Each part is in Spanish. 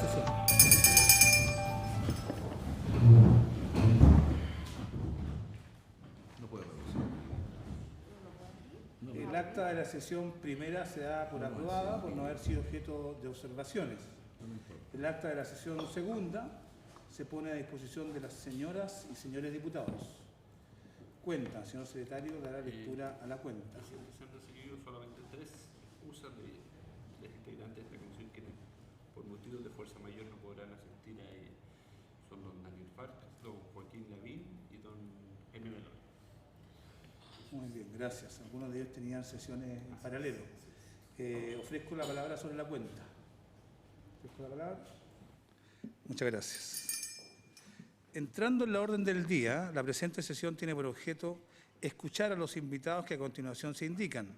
sesión. El acta de la sesión primera se da por aprobada por no haber sido objeto de observaciones. El acta de la sesión segunda se pone a disposición de las señoras y señores diputados. Cuenta, señor secretario, dará lectura a la cuenta. Se han recibido solamente 3 usas de integrantes de esta comisión que por motivos de fuerza mayor no podrán asistir a ella. Son don Daniel Farcas, don Joaquín Lavín y don N. Melón. Muy bien, gracias. Algunos de ellos tenían sesiones en paralelo. Ofrezco la palabra sobre la cuenta. ¿Ofrezco la palabra? Muchas gracias. Entrando en la orden del día, la presente sesión tiene por objeto escuchar a los invitados que a continuación se indican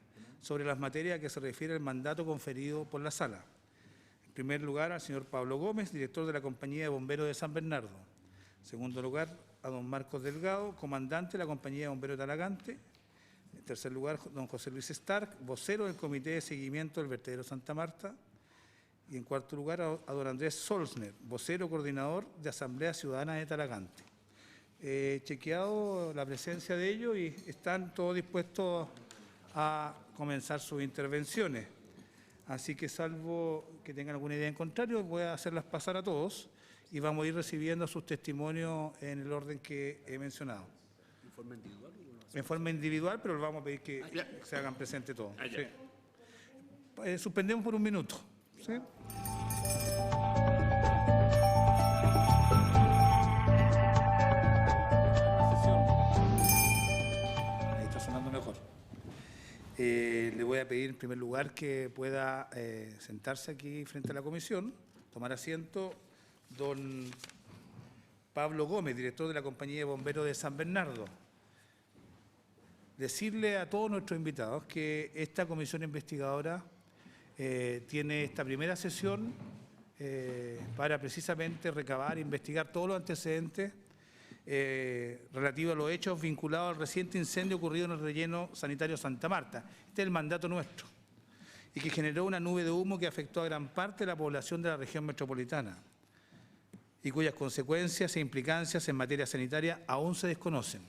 sobre las materias a que se refiere el mandato conferido por la Sala. En primer lugar, al señor Pablo Gómez, director de la Compañía de Bomberos de San Bernardo. En segundo lugar, a don Marcos Delgado, comandante de la Compañía de Bomberos de Talagante. En tercer lugar, don José Luis Stark, vocero del Comité de Seguimiento del Vertedero Santa Marta. Y en cuarto lugar, a don Andrés Solsner, vocero coordinador de Asamblea Ciudadana de Talagante. He chequeado la presencia de ellos y están todos dispuestos a comenzar sus intervenciones. Así que, salvo que tengan alguna idea en contrario, voy a hacerlas pasar a todos y vamos a ir recibiendo sus testimonios en el orden que he mencionado. ¿En forma individual? En forma individual, pero vamos a pedir que se hagan presentes todos. Sí. Suspendemos por un minuto. ¿Sí? Ahí está sonando mejor. Le voy a pedir en primer lugar que pueda sentarse aquí frente a la comisión, tomar asiento, don Pablo Gómez, director de la Compañía de Bomberos de San Bernardo. Decirle a todos nuestros invitados que esta comisión investigadora tiene esta primera sesión para precisamente recabar e investigar todos los antecedentes relativos a los hechos vinculados al reciente incendio ocurrido en el relleno sanitario Santa Marta. Este es el mandato nuestro y que generó una nube de humo que afectó a gran parte de la población de la región metropolitana y cuyas consecuencias e implicancias en materia sanitaria aún se desconocen.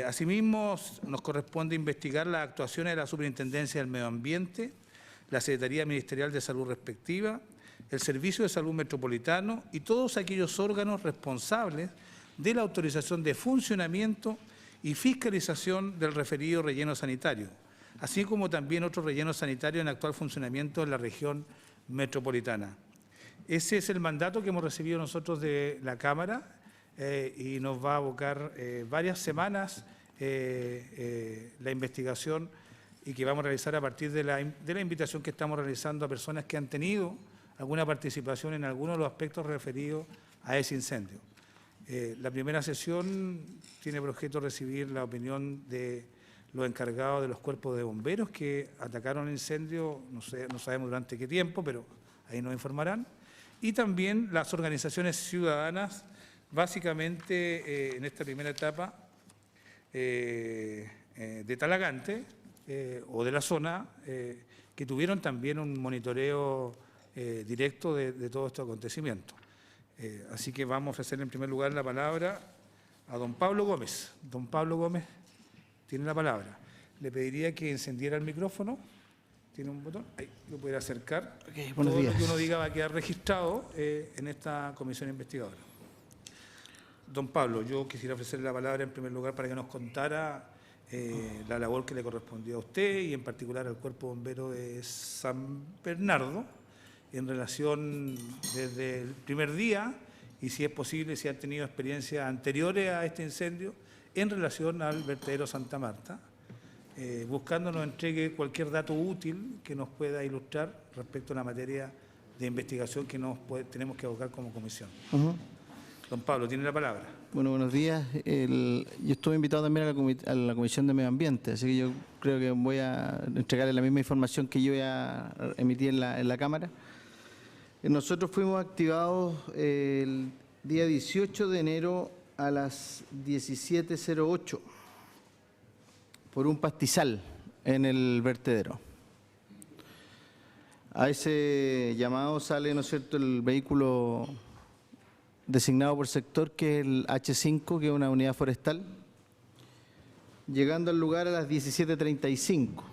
Asimismo, nos corresponde investigar las actuaciones de la Superintendencia del Medio Ambiente, la Secretaría Ministerial de Salud respectiva, el Servicio de Salud Metropolitano y todos aquellos órganos responsables de la autorización de funcionamiento y fiscalización del referido relleno sanitario, así como también otros rellenos sanitarios en actual funcionamiento en la región metropolitana. Ese es el mandato que hemos recibido nosotros de la Cámara y nos va a abocar varias semanas la investigación y que vamos a realizar a partir de la invitación que estamos realizando a personas que han tenido alguna participación en algunos de los aspectos referidos a ese incendio. La primera sesión tiene por objeto recibir la opinión de los encargados de los cuerpos de bomberos que atacaron el incendio, no sabemos durante qué tiempo, pero ahí nos informarán, y también las organizaciones ciudadanas, básicamente en esta primera etapa de Talagante, o de la zona, que tuvieron también un monitoreo directo de todo este acontecimiento. Así que vamos a ofrecer en primer lugar la palabra a don Pablo Gómez. Don Pablo Gómez tiene la palabra. Le pediría que encendiera el micrófono. Tiene un botón, ahí lo puede acercar. Okay, buenos todo días. Lo que uno diga va a quedar registrado en esta comisión investigadora. Don Pablo, yo quisiera ofrecerle la palabra en primer lugar para que nos contara la labor que le correspondió a usted y en particular al Cuerpo Bombero de San Bernardo en relación desde el primer día y si es posible, si han tenido experiencias anteriores a este incendio en relación al vertedero Santa Marta, buscando nos entregue cualquier dato útil que nos pueda ilustrar respecto a la materia de investigación que tenemos que abocar como comisión. Don Pablo, tiene la palabra. Bueno, buenos días. Yo estuve invitado también a la Comisión de Medio Ambiente, así que yo creo que voy a entregarle la misma información que yo ya emití en la Cámara. Nosotros fuimos activados el día 18 de enero a las 17:08 por un pastizal en el vertedero. A ese llamado sale, ¿no es cierto?, el vehículo designado por sector, que es el H5, que es una unidad forestal, llegando al lugar a las 17:35.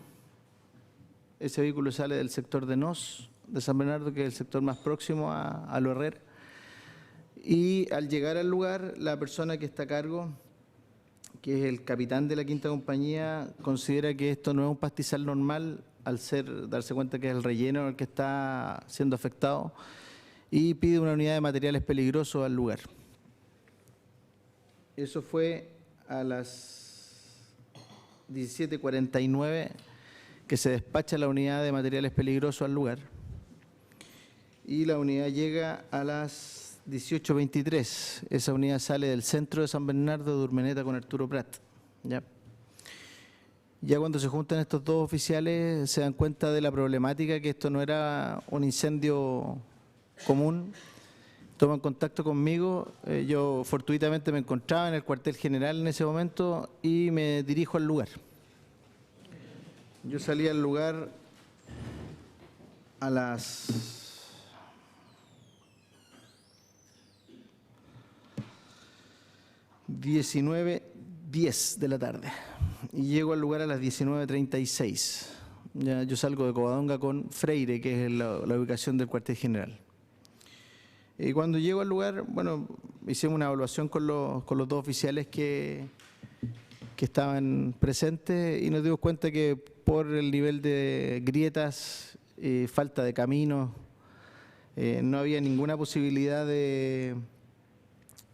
Ese vehículo sale del sector de Nos, de San Bernardo, que es el sector más próximo a Lo Herrera. Y al llegar al lugar, la persona que está a cargo, que es el capitán de la quinta compañía, considera que esto no es un pastizal normal, al darse cuenta que es el relleno el que está siendo afectado, y pide una unidad de materiales peligrosos al lugar. Eso fue a las 17:49 que se despacha la unidad de materiales peligrosos al lugar, y la unidad llega a las 18:23. Esa unidad sale del centro de San Bernardo, de Urmeneta con Arturo Prat. Ya cuando se juntan estos dos oficiales se dan cuenta de la problemática, que esto no era un incendio común. Toman contacto conmigo. Yo fortuitamente me encontraba en el cuartel general en ese momento y me dirijo al lugar. Yo salí al lugar a las 19:10 de la tarde y llego al lugar a las 19:36. Yo salgo de Covadonga con Freire, que es la ubicación del cuartel general. Y cuando llego al lugar, bueno, hicimos una evaluación con los dos oficiales que estaban presentes, y nos dimos cuenta que por el nivel de grietas, falta de caminos, no había ninguna posibilidad de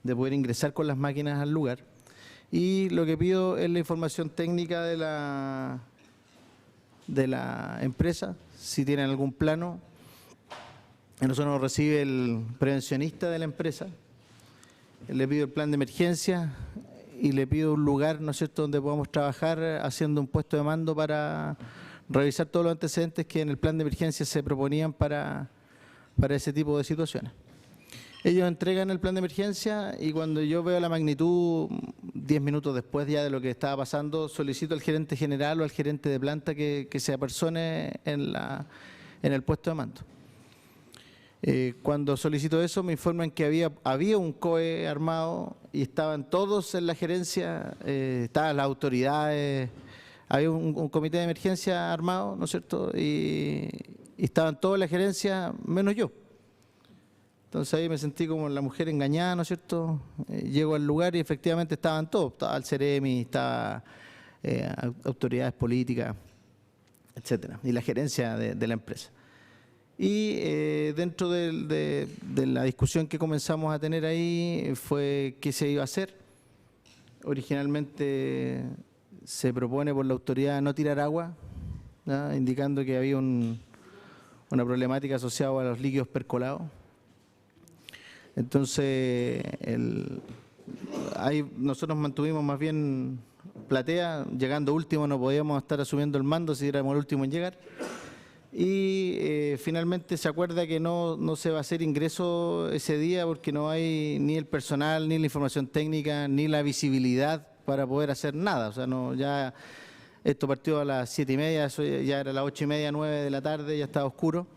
poder ingresar con las máquinas al lugar. Y lo que pido es la información técnica de la empresa, si tienen algún plano. A nosotros nos recibe el prevencionista de la empresa. Le pido el plan de emergencia y le pido un lugar, ¿no es cierto?, donde podamos trabajar haciendo un puesto de mando para revisar todos los antecedentes que en el plan de emergencia se proponían para ese tipo de situaciones. Ellos entregan el plan de emergencia y cuando yo veo la magnitud, 10 minutos después ya de lo que estaba pasando, solicito al gerente general o al gerente de planta que se apersone en el puesto de mando. Cuando solicito eso, me informan que había un COE armado y estaban todos en la gerencia, estaban las autoridades, había un comité de emergencia armado, ¿no es cierto?, y estaban todos en la gerencia, menos yo. Entonces ahí me sentí como la mujer engañada, ¿no es cierto? Llego al lugar y efectivamente estaban todos, estaba el Ceremi, estaba autoridades políticas, etcétera, y la gerencia de la empresa. Y dentro de la discusión que comenzamos a tener ahí fue qué se iba a hacer. Originalmente se propone por la autoridad no tirar agua, ¿no?, indicando que había una problemática asociada a los líquidos percolados. Entonces, ahí nosotros mantuvimos más bien platea, llegando último no podíamos estar asumiendo el mando si éramos el último en llegar. Y finalmente se acuerda que no se va a hacer ingreso ese día porque no hay ni el personal, ni la información técnica, ni la visibilidad para poder hacer nada. O sea, ya esto partió a las 7:30, eso ya era las 8:30, 9 de la tarde, ya estaba oscuro.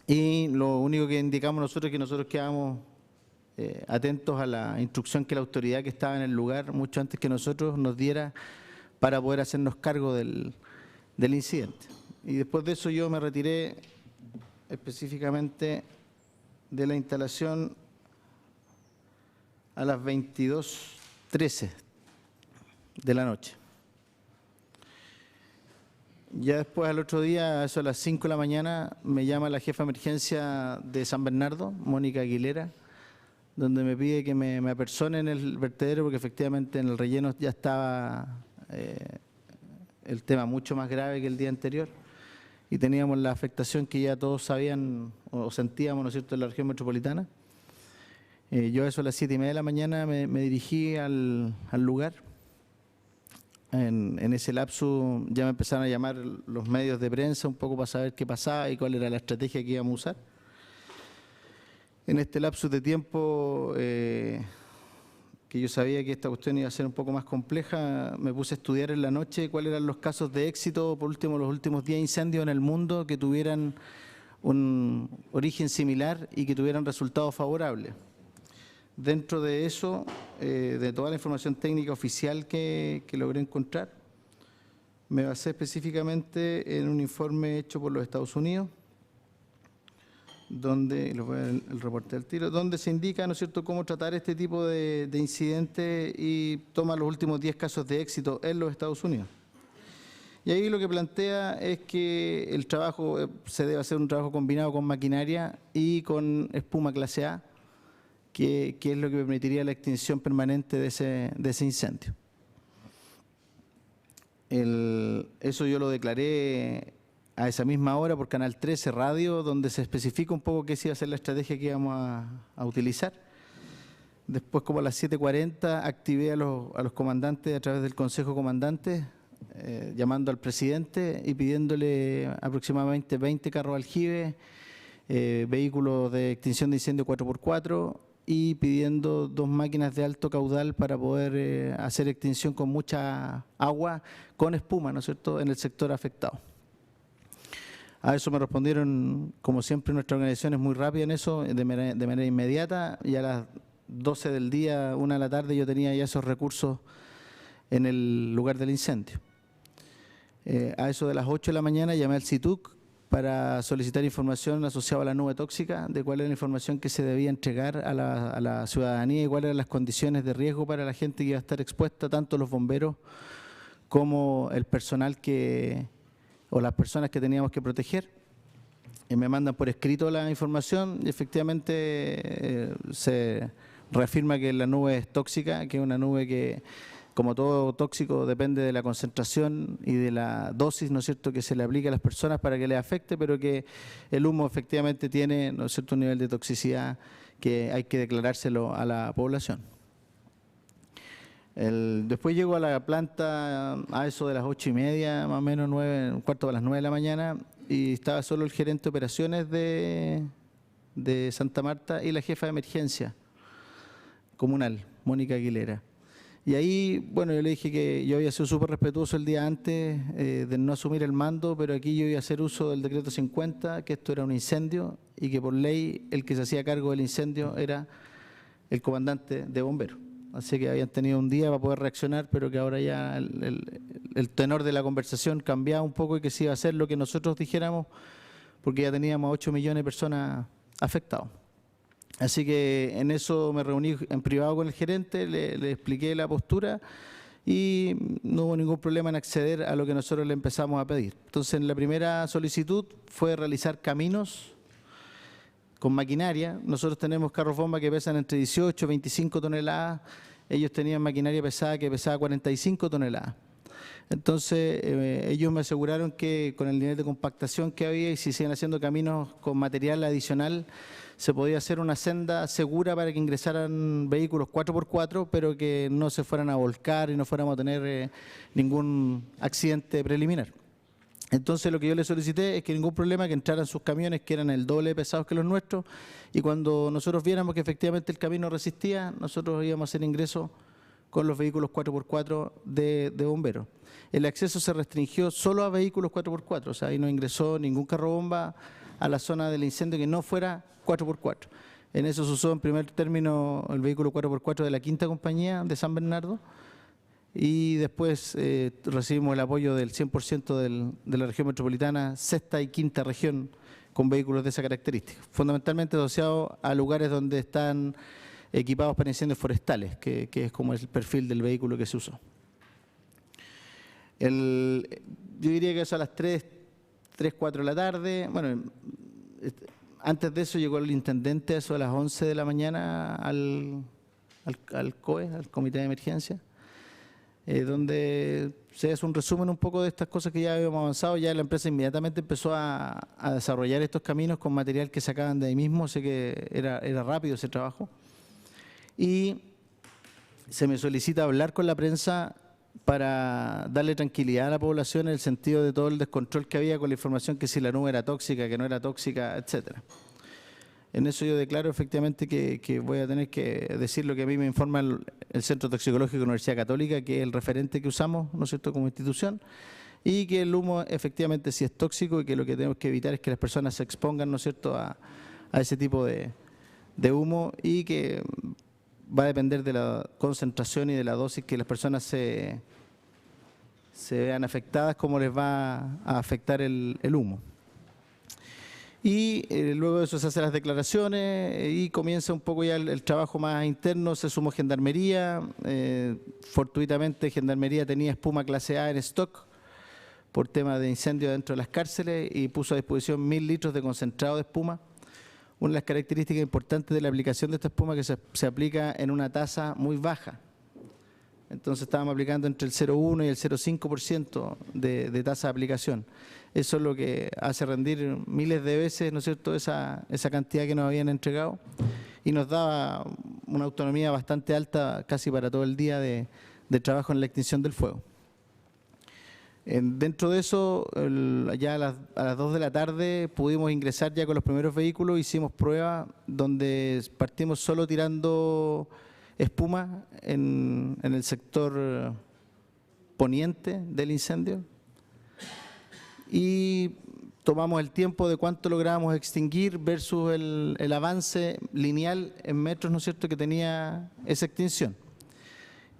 Y lo único que indicamos nosotros es que nosotros quedamos atentos a la instrucción que la autoridad que estaba en el lugar, mucho antes que nosotros, nos diera para poder hacernos cargo del incidente. Y después de eso yo me retiré específicamente de la instalación a las 22:13 de la noche. Ya después, al otro día, eso a las 5 de la mañana, me llama la jefa de emergencia de San Bernardo, Mónica Aguilera, donde me pide que me apersone en el vertedero porque efectivamente en el relleno ya estaba el tema mucho más grave que el día anterior y teníamos la afectación que ya todos sabían o sentíamos, ¿no es cierto?, en la región metropolitana. Yo a eso a las 7:30 de la mañana me dirigí al lugar. En ese lapso ya me empezaron a llamar los medios de prensa un poco para saber qué pasaba y cuál era la estrategia que íbamos a usar. En este lapso de tiempo que yo sabía que esta cuestión iba a ser un poco más compleja, me puse a estudiar en la noche cuáles eran los casos de éxito, por último, los últimos 10 incendios en el mundo que tuvieran un origen similar y que tuvieran resultados favorables. Dentro de eso, de toda la información técnica oficial que logré encontrar, me basé específicamente en un informe hecho por los Estados Unidos, donde, lo voy a ver el reporte del tiro, donde se indica, ¿no es cierto?, cómo tratar este tipo de incidentes y toma los últimos 10 casos de éxito en los Estados Unidos. Y ahí lo que plantea es que el trabajo se debe hacer un trabajo combinado con maquinaria y con espuma clase A, que es lo que permitiría la extinción permanente de ese incendio. Eso yo lo declaré a esa misma hora por Canal 13 Radio, donde se especifica un poco qué iba a ser la estrategia que íbamos a utilizar. Después, como a las 7:40, activé a los comandantes a través del Consejo Comandante, llamando al presidente y pidiéndole aproximadamente 20 carros aljibe, vehículos de extinción de incendio 4x4 y pidiendo 2 máquinas de alto caudal para poder hacer extinción con mucha agua, con espuma, ¿no es cierto?, en el sector afectado. A eso me respondieron, como siempre, nuestra organización es muy rápida en eso, de manera inmediata, y a las 12 del día, 1 de la tarde, yo tenía ya esos recursos en el lugar del incendio. A eso de las 8 de la mañana llamé al CITUC para solicitar información asociada a la nube tóxica, de cuál era la información que se debía entregar a la ciudadanía y cuáles eran las condiciones de riesgo para la gente que iba a estar expuesta, tanto los bomberos como el personal o las personas que teníamos que proteger. Y me mandan por escrito la información y efectivamente se reafirma que la nube es tóxica, que es una nube que, como todo tóxico, depende de la concentración y de la dosis, ¿no es cierto?, que se le aplica a las personas para que les afecte, pero que el humo efectivamente tiene, ¿no es cierto?, un nivel de toxicidad que hay que declarárselo a la población. Después llego a la planta a eso de las 8:30, más o menos 9, un cuarto para las 9 de la mañana, y estaba solo el gerente de operaciones de Santa Marta y la jefa de emergencia comunal, Mónica Aguilera. Y ahí, bueno, yo le dije que yo había sido súper respetuoso el día antes de no asumir el mando, pero aquí yo iba a hacer uso del decreto 50, que esto era un incendio y que por ley el que se hacía cargo del incendio era el comandante de bomberos. Así que habían tenido un día para poder reaccionar, pero que ahora ya el tenor de la conversación cambiaba un poco y que se iba a hacer lo que nosotros dijéramos, porque ya teníamos 8 millones de personas afectadas. Así que en eso me reuní en privado con el gerente, le expliqué la postura y no hubo ningún problema en acceder a lo que nosotros le empezamos a pedir. Entonces, la primera solicitud fue realizar caminos con maquinaria. Nosotros tenemos carros bomba que pesan entre 18 y 25 toneladas. Ellos tenían maquinaria pesada que pesaba 45 toneladas. Entonces, ellos me aseguraron que con el nivel de compactación que había y si siguen haciendo caminos con material adicional, se podía hacer una senda segura para que ingresaran vehículos 4x4, pero que no se fueran a volcar y no fuéramos a tener ningún accidente preliminar. Entonces, lo que yo le solicité es que ningún problema, que entraran sus camiones, que eran el doble de pesados que los nuestros, y cuando nosotros viéramos que efectivamente el camino resistía, nosotros íbamos a hacer ingreso con los vehículos 4x4 de bomberos. El acceso se restringió solo a vehículos 4x4, o sea, ahí no ingresó ningún carro bomba a la zona del incendio que no fuera 4x4. En eso se usó en primer término el vehículo 4x4 de la 5ª compañía de San Bernardo, y después recibimos el apoyo del 100% de la región metropolitana, 6ª y 5ª región con vehículos de esa característica, fundamentalmente asociados a lugares donde están equipados para incendios forestales, que es como el perfil del vehículo que se usó. Yo diría que eso a las 3, 4 de la tarde. Bueno, antes de eso llegó el intendente, eso a las 11 de la mañana al COE, al Comité de Emergencia, donde se hace un resumen un poco de estas cosas que ya habíamos avanzado. Ya la empresa inmediatamente empezó a desarrollar estos caminos con material que sacaban de ahí mismo, así que era rápido ese trabajo. Y se me solicita hablar con la prensa para darle tranquilidad a la población en el sentido de todo el descontrol que había con la información que si la nube era tóxica, que no era tóxica, etcétera. En eso yo declaro efectivamente que voy a tener que decir lo que a mí me informa el Centro Toxicológico de la Universidad Católica, que es el referente que usamos, ¿no es cierto?, como institución, y que el humo efectivamente sí es tóxico y que lo que tenemos que evitar es que las personas se expongan, ¿no es cierto?, a ese tipo de humo, y que va a depender de la concentración y de la dosis que las personas se vean afectadas, cómo les va a afectar el humo. Y luego de eso se hacen las declaraciones y comienza un poco ya el trabajo más interno. Se sumó Gendarmería. Fortuitamente Gendarmería tenía espuma clase A en stock por tema de incendio dentro de las cárceles y puso a disposición 1000 litros de concentrado de espuma. Una de las características importantes de la aplicación de esta espuma es que se aplica en una tasa muy baja. Entonces estábamos aplicando entre el 0,1 y el 0,5% de tasa de aplicación. Eso es lo que hace rendir miles de veces, ¿no es cierto?, esa cantidad que nos habían entregado, y nos daba una autonomía bastante alta casi para todo el día de trabajo en la extinción del fuego. Dentro de eso, ya a las 2 de la tarde pudimos ingresar ya con los primeros vehículos, hicimos pruebas donde partimos solo tirando espuma en el sector poniente del incendio y tomamos el tiempo de cuánto lográbamos extinguir versus el avance lineal en metros, ¿no es cierto?, que tenía esa extinción.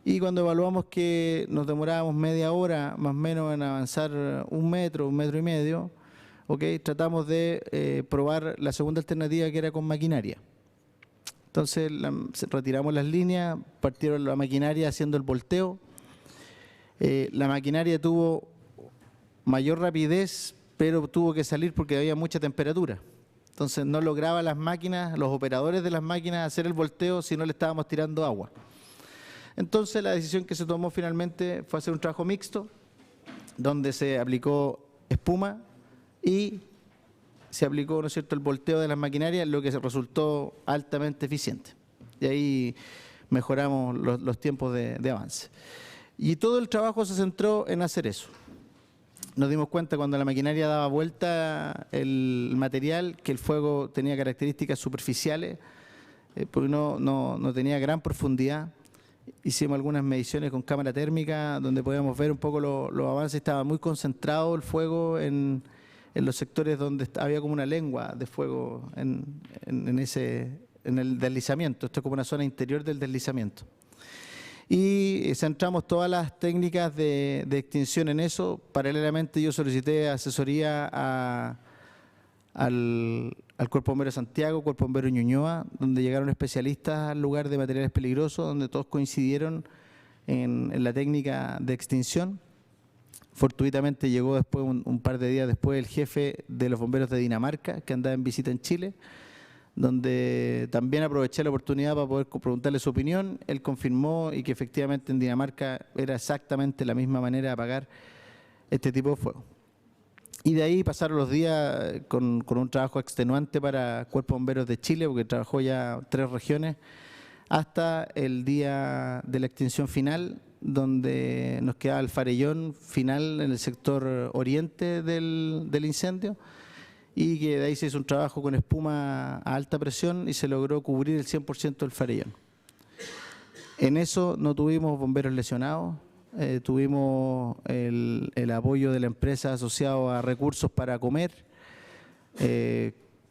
Y cuando evaluamos que nos demorábamos media hora más o menos en avanzar 1 metro, 1,5 metros, tratamos de probar la segunda alternativa, que era con maquinaria. Entonces retiramos las líneas, partieron la maquinaria haciendo el volteo. La maquinaria tuvo mayor rapidez, pero tuvo que salir porque había mucha temperatura. Entonces no lograba las máquinas, los operadores de las máquinas, hacer el volteo si no le estábamos tirando agua. Entonces la decisión que se tomó finalmente fue hacer un trabajo mixto, donde se aplicó espuma y se aplicó, ¿no es cierto?, el volteo de las maquinarias, lo que resultó altamente eficiente. Y ahí mejoramos los tiempos de avance. Y todo el trabajo se centró en hacer eso. Nos dimos cuenta cuando la maquinaria daba vuelta el material que el fuego tenía características superficiales, porque no tenía gran profundidad. Hicimos algunas mediciones con cámara térmica donde podíamos ver un poco los avances. Estaba muy concentrado el fuego en los sectores donde había como una lengua de fuego en el deslizamiento. Esto es como una zona interior del deslizamiento. Y centramos todas las técnicas de extinción en eso. Paralelamente yo solicité asesoría al Cuerpo Bombero de Santiago, Cuerpo Bombero de Ñuñoa, donde llegaron especialistas al lugar de materiales peligrosos, donde todos coincidieron en la técnica de extinción. Fortuitamente llegó después, un par de días después, el jefe de los bomberos de Dinamarca, que andaba en visita en Chile, donde también aproveché la oportunidad para poder preguntarle su opinión. Él confirmó y que efectivamente en Dinamarca era exactamente la misma manera de apagar este tipo de fuego. Y de ahí pasaron los días con un trabajo extenuante para Cuerpo Bomberos de Chile, porque trabajó ya 3 regiones, hasta el día de la extinción final, donde nos quedaba el farellón final en el sector oriente del incendio, y que de ahí se hizo un trabajo con espuma a alta presión y se logró cubrir el 100% del farellón. En eso no tuvimos bomberos lesionados. Tuvimos el apoyo de la empresa asociado a recursos para comer.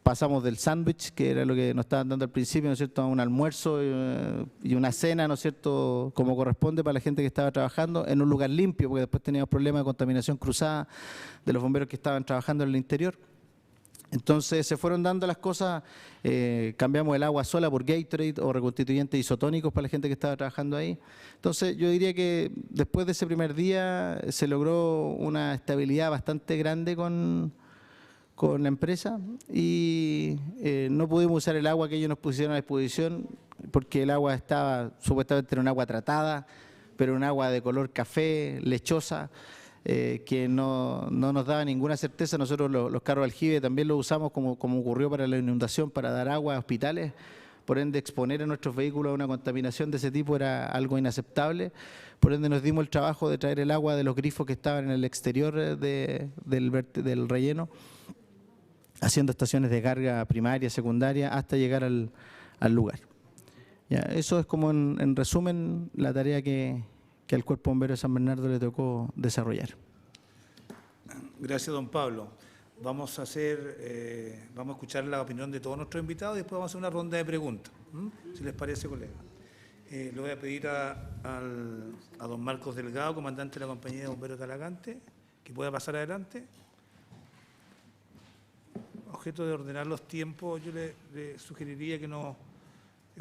Pasamos del sándwich, que era lo que nos estaban dando al principio, ¿no es cierto?, a un almuerzo y una cena, ¿no es cierto?, como corresponde para la gente que estaba trabajando en un lugar limpio, porque después teníamos problemas de contaminación cruzada de los bomberos que estaban trabajando en el interior. Entonces se fueron dando las cosas, cambiamos el agua sola por Gatorade o reconstituyentes isotónicos para la gente que estaba trabajando ahí. Entonces yo diría que después de ese primer día se logró una estabilidad bastante grande con la empresa y no pudimos usar el agua que ellos nos pusieron a disposición porque el agua estaba, supuestamente era un agua tratada, pero un agua de color café, lechosa, que no nos daba ninguna certeza. Nosotros los carros de aljibe también los usamos como ocurrió para la inundación, para dar agua a hospitales. Por ende, exponer a nuestros vehículos a una contaminación de ese tipo era algo inaceptable. Por ende, nos dimos el trabajo de traer el agua de los grifos que estaban en el exterior del relleno haciendo estaciones de carga primaria, secundaria, hasta llegar al lugar. Ya, eso es como en resumen la tarea que al Cuerpo Bombero de San Bernardo le tocó desarrollar. Gracias, don Pablo. Vamos a escuchar la opinión de todos nuestros invitados y después vamos a hacer una ronda de preguntas. Si les parece, colega. Le voy a pedir a don Marcos Delgado, comandante de la Compañía de Bomberos de Talagante, que pueda pasar adelante. Objeto de ordenar los tiempos, yo le sugeriría que nos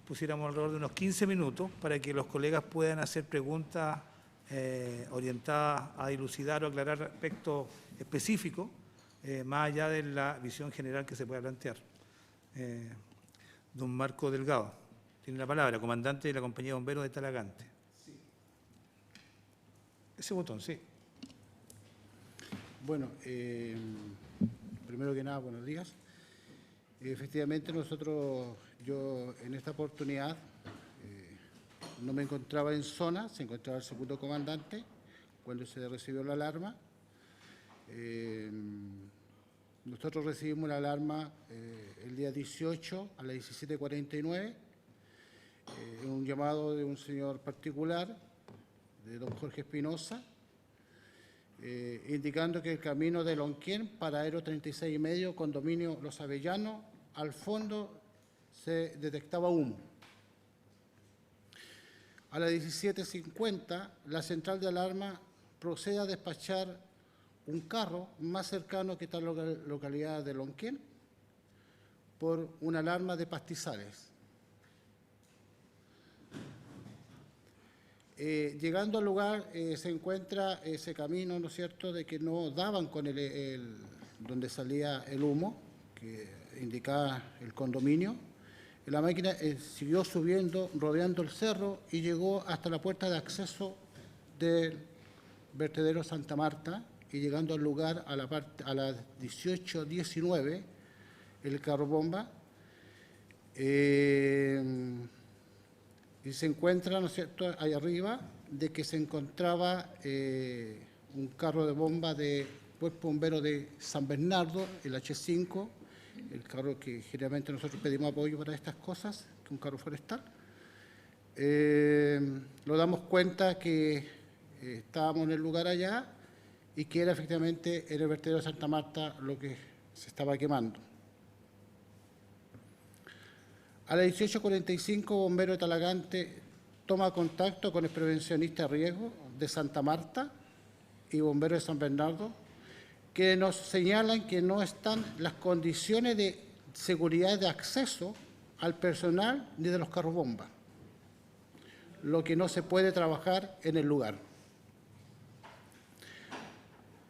pusiéramos alrededor de unos 15 minutos para que los colegas puedan hacer preguntas orientadas a dilucidar o aclarar aspectos específicos, más allá de la visión general que se pueda plantear. Don Marco Delgado, tiene la palabra, comandante de la Compañía de Bomberos de Talagante. Sí. Ese botón, sí. Bueno, primero que nada, buenos días. Efectivamente, yo en esta oportunidad no me encontraba en zona, se encontraba el segundo comandante cuando se recibió la alarma. Nosotros recibimos la alarma el día 18 a las 17:49, un llamado de un señor particular, de don Jorge Espinosa, indicando que el camino de Lonquén, paradero 36,5, condominio Los Avellanos, al fondo se detectaba humo. A las 17:50, la central de alarma procede a despachar un carro más cercano que esta localidad de Lonquén por una alarma de pastizales. Llegando al lugar se encuentra ese camino, ¿no es cierto?, de que no daban con donde salía el humo, que indicaba el condominio. La máquina siguió subiendo, rodeando el cerro y llegó hasta la puerta de acceso del vertedero Santa Marta, y llegando al lugar a las 18:19, el carro bomba, y se encuentra, ¿no es cierto?, ahí arriba, de que se encontraba un carro de bomba de Cuerpo Bombero de San Bernardo, el H5, el carro que generalmente nosotros pedimos apoyo para estas cosas, que es un carro forestal. Nos damos cuenta que estábamos en el lugar allá y que era efectivamente en el vertedero de Santa Marta lo que se estaba quemando. A las 18:45, Bombero de Talagante toma contacto con el prevencionista de riesgo de Santa Marta y Bombero de San Bernardo, que nos señalan que no están las condiciones de seguridad de acceso al personal ni de los carros bomba, lo que no se puede trabajar en el lugar.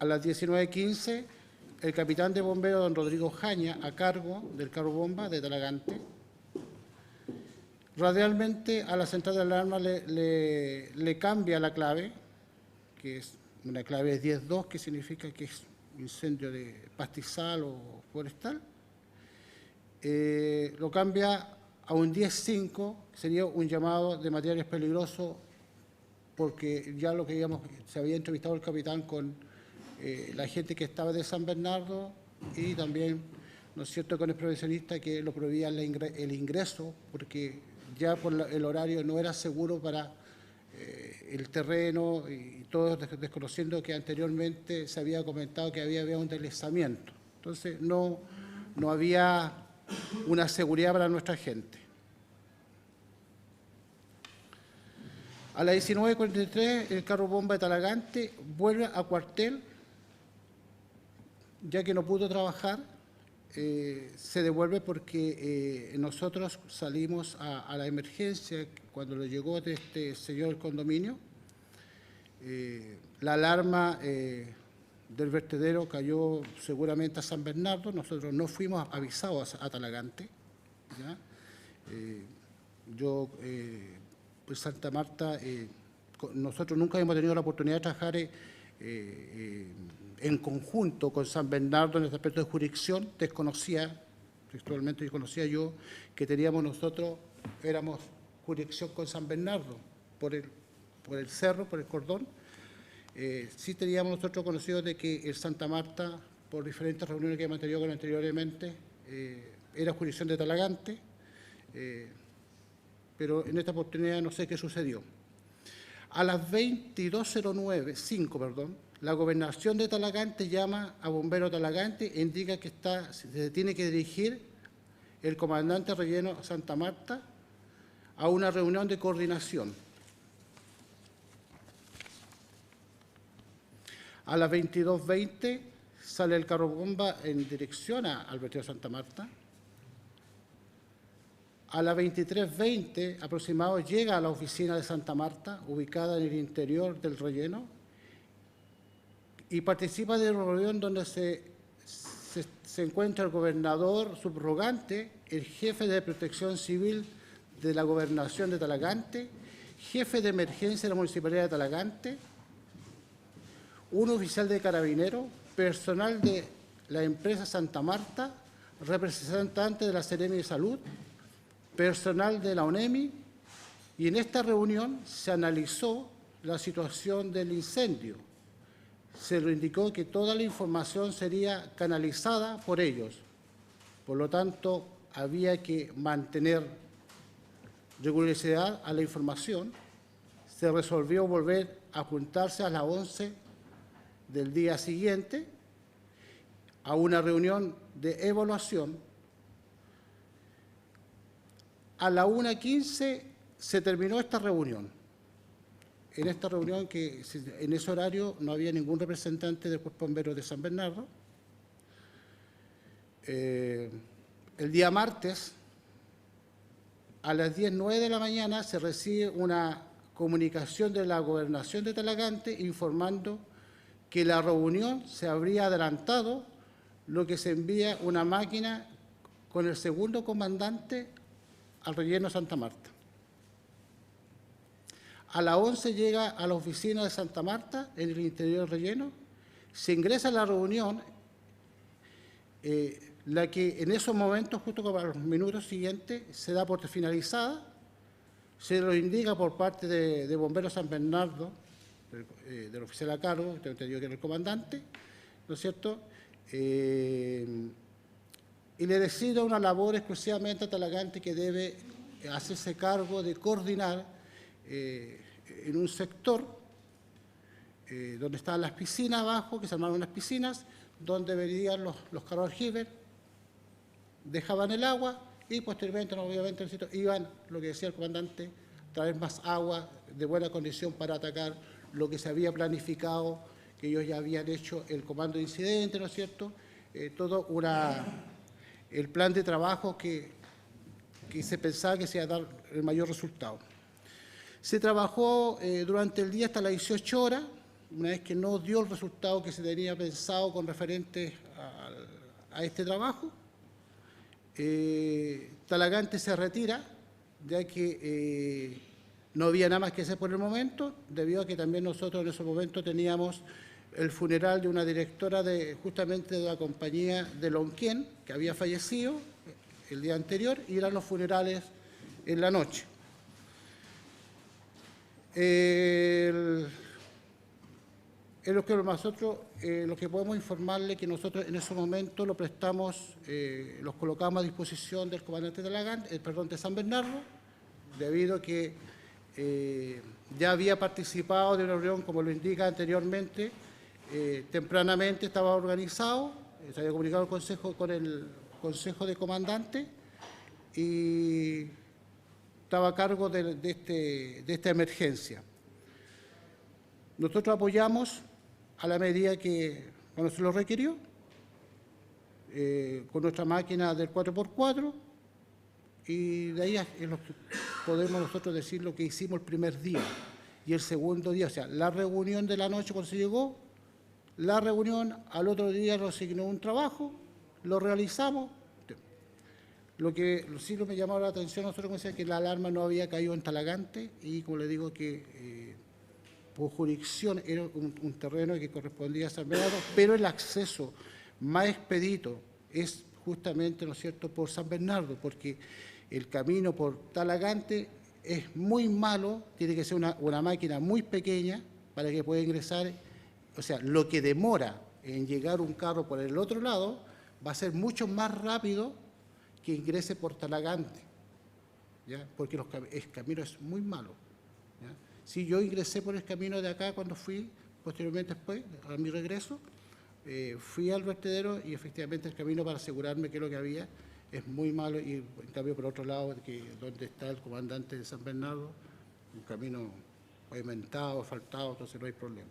A las 19:15, el capitán de bomberos, don Rodrigo Jaña, a cargo del carro bomba de Talagante, radialmente a la central de alarma le cambia la clave, que es una clave 10.2, que significa que es incendio de pastizal o forestal. Lo cambia a un 10.5, sería un llamado de materiales peligrosos, porque ya lo que se había entrevistado el capitán con la gente que estaba de San Bernardo y también, ¿no es cierto?, con el prevencionista, que lo prohibía el ingreso, porque ya por el horario no era seguro para el terreno, y todos desconociendo que anteriormente se había comentado que había un deslizamiento. Entonces no había una seguridad para nuestra gente. A las 19:43, el carro bomba de Talagante vuelve a cuartel, ya que no pudo trabajar. Se devuelve porque nosotros salimos a la emergencia cuando le llegó de este señor del condominio. La alarma del vertedero cayó seguramente a San Bernardo. Nosotros no fuimos avisados a Talagante, ¿ya? Pues Santa Marta, nosotros nunca hemos tenido la oportunidad de trabajar en conjunto con San Bernardo en este aspecto de jurisdicción. Textualmente conocía yo que éramos jurisdicción con San Bernardo por el cerro, por el cordón. Sí teníamos nosotros conocido de que el Santa Marta, por diferentes reuniones que hemos tenido con anteriormente, era jurisdicción de Talagante, pero en esta oportunidad no sé qué sucedió. A las 22:05, la Gobernación de Talagante llama a Bombero Talagante e indica que se tiene que dirigir el comandante Relleno Santa Marta a una reunión de coordinación. A las 22:20 sale el carro bomba en dirección al vertedero Santa Marta. A las 23:20 aproximado llega a la oficina de Santa Marta, ubicada en el interior del relleno, y participa de una reunión donde se encuentra el gobernador subrogante, el jefe de Protección Civil de la Gobernación de Talagante, jefe de emergencia de la Municipalidad de Talagante, un oficial de Carabineros, personal de la empresa Santa Marta, representante de la Seremi de Salud, personal de la ONEMI, y en esta reunión se analizó la situación del incendio. Se le indicó que toda la información sería canalizada por ellos. Por lo tanto, había que mantener rigurosidad a la información. Se resolvió volver a juntarse a las 11 del día siguiente a una reunión de evaluación. A la 1:15 se terminó esta reunión. En esta reunión, en ese horario no había ningún representante del Cuerpo Bombero de San Bernardo. El día martes, a las 10:09 de la mañana, se recibe una comunicación de la Gobernación de Talagante informando que la reunión se habría adelantado, lo que se envía una máquina con el segundo comandante al relleno Santa Marta. A las 11 llega a la oficina de Santa Marta, en el interior del relleno, se ingresa a la reunión, la que en esos momentos, justo como a los minutos siguientes, se da por finalizada, se lo indica por parte de Bomberos San Bernardo, del oficial a cargo, tengo entendido que era el comandante, ¿no es cierto?, y le decide una labor exclusivamente a Talagante que debe hacerse cargo de coordinar en un sector donde estaban las piscinas abajo, que se armaron unas piscinas, donde venían los carros aljibe, dejaban el agua y posteriormente, obviamente, iban, lo que decía el comandante, traer más agua de buena condición para atacar lo que se había planificado, que ellos ya habían hecho el comando de incidente, ¿no es cierto?, todo el plan de trabajo que se pensaba que se iba a dar el mayor resultado. Se trabajó durante el día hasta las 18 horas, una vez que no dio el resultado que se tenía pensado con referente a este trabajo. Talagante se retira, ya que no había nada más que hacer por el momento, debido a que también nosotros en ese momento teníamos el funeral de una directora justamente de la compañía de Lonquén, que había fallecido el día anterior, y eran los funerales en la noche. En lo que nosotros, lo que podemos informarle que nosotros en ese momento lo prestamos, los colocamos a disposición del comandante de San Bernardo, debido a que ya había participado de una reunión, como lo indica anteriormente, tempranamente estaba organizado, se había comunicado con el Consejo de Comandantes y estaba a cargo de esta emergencia. Nosotros apoyamos a la medida que cuando se lo requirió, con nuestra máquina del 4x4, y de ahí es lo que podemos nosotros decir lo que hicimos el primer día y el segundo día, o sea, la reunión de la noche cuando se llegó, la reunión, al otro día nos asignó un trabajo, lo realizamos. Lo que sí me llamaba la atención, nosotros como decía que la alarma no había caído en Talagante y como le digo que por jurisdicción era un terreno que correspondía a San Bernardo, pero el acceso más expedito es justamente, ¿no es cierto?, por San Bernardo, porque el camino por Talagante es muy malo, tiene que ser una máquina muy pequeña para que pueda ingresar, o sea, lo que demora en llegar un carro por el otro lado, va a ser mucho más rápido que ingrese por Talagante, ¿ya? Porque el camino es muy malo, ¿ya? Si yo ingresé por el camino de acá cuando fui, posteriormente después, a mi regreso, fui al vertedero y efectivamente el camino, para asegurarme que lo que había es muy malo, y en cambio por otro lado, donde está el comandante de San Bernardo, un camino pavimentado, asfaltado, entonces no hay problema.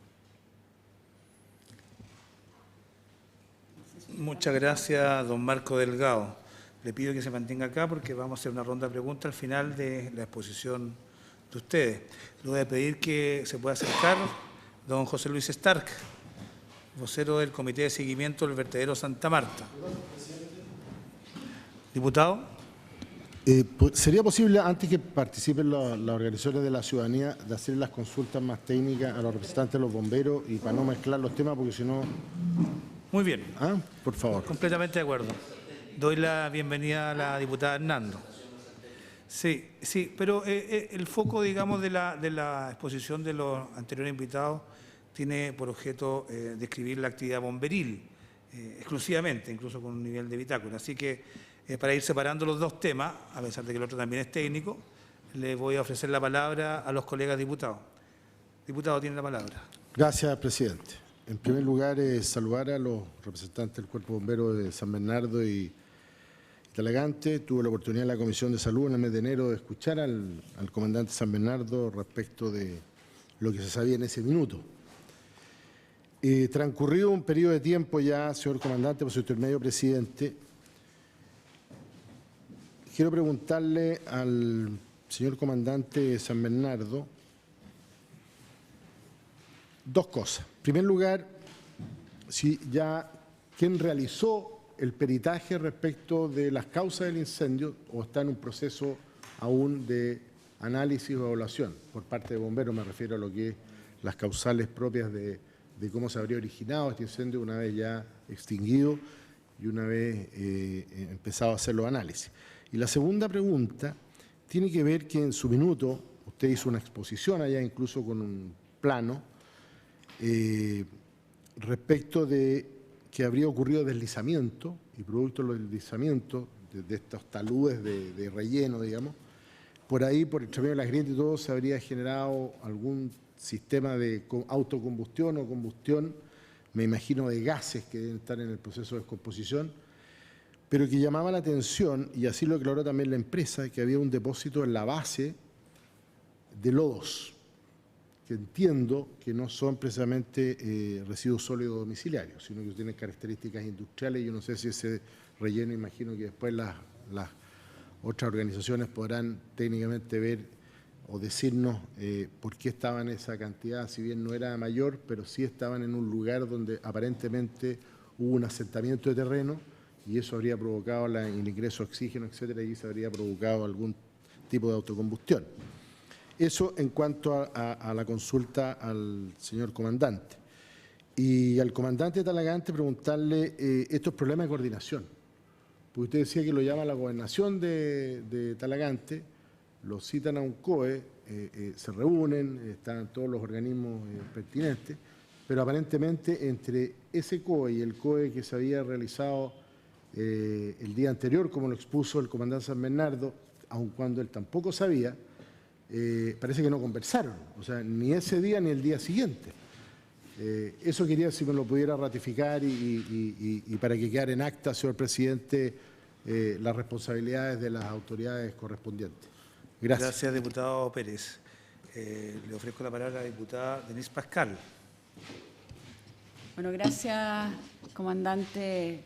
Muchas gracias, don Marco Delgado. Le pido que se mantenga acá porque vamos a hacer una ronda de preguntas al final de la exposición de ustedes. Le voy a pedir que se pueda acercar don José Luis Stark, vocero del Comité de Seguimiento del Vertedero Santa Marta. Diputado. ¿Sería posible, antes que participen las organizaciones de la ciudadanía, de hacer las consultas más técnicas a los representantes de los bomberos y para no mezclar los temas, porque si no... Muy bien. ¿Ah? Por favor. Completamente de acuerdo. Doy la bienvenida a la diputada Hernando. Sí, pero el foco, digamos, de la exposición de los anteriores invitados tiene por objeto describir la actividad bomberil, exclusivamente, incluso con un nivel de bitácora. Así que, para ir separando los dos temas, a pesar de que el otro también es técnico, le voy a ofrecer la palabra a los colegas diputados. Diputado, tiene la palabra. Gracias, presidente. En primer lugar, saludar a los representantes del Cuerpo Bombero de San Bernardo y Talagante. Tuve la oportunidad en la Comisión de Salud en el mes de enero de escuchar al comandante San Bernardo respecto de lo que se sabía en ese minuto. Transcurrido un periodo de tiempo ya, señor comandante, por su intermedio, presidente, quiero preguntarle al señor comandante San Bernardo dos cosas. En primer lugar, si ya quién realizó el peritaje respecto de las causas del incendio o está en un proceso aún de análisis o evaluación por parte de bomberos, me refiero a lo que es las causales propias de cómo se habría originado este incendio una vez ya extinguido y una vez empezado a hacer los análisis. Y la segunda pregunta tiene que ver que en su minuto usted hizo una exposición allá incluso con un plano respecto de que habría ocurrido deslizamiento y producto de los deslizamientos de estos taludes de relleno, digamos, por ahí, por el medio de las grietas y todo, se habría generado algún sistema de autocombustión o combustión, me imagino de gases que deben estar en el proceso de descomposición, pero que llamaba la atención, y así lo aclaró también la empresa, que había un depósito en la base de lodos, que entiendo que no son precisamente residuos sólidos domiciliarios, sino que tienen características industriales. Yo no sé si ese relleno, imagino que después las otras organizaciones podrán técnicamente ver o decirnos por qué estaban esa cantidad, si bien no era mayor, pero sí estaban en un lugar donde aparentemente hubo un asentamiento de terreno y eso habría provocado el ingreso de oxígeno, etcétera, y se habría provocado algún tipo de autocombustión. Eso en cuanto a la consulta al señor comandante. Y al comandante Talagante preguntarle estos problemas de coordinación. Porque usted decía que lo llama la gobernación de Talagante, lo citan a un COE, se reúnen, están todos los organismos pertinentes, pero aparentemente entre ese COE y el COE que se había realizado el día anterior, como lo expuso el comandante San Bernardo, aun cuando él tampoco sabía, parece que no conversaron, o sea, ni ese día ni el día siguiente. Eso quería, si me lo pudiera ratificar y para que quedara en acta, señor presidente, las responsabilidades de las autoridades correspondientes. Gracias. Gracias, diputado Pérez. Le ofrezco la palabra a la diputada Denise Pascal. Bueno, gracias, comandante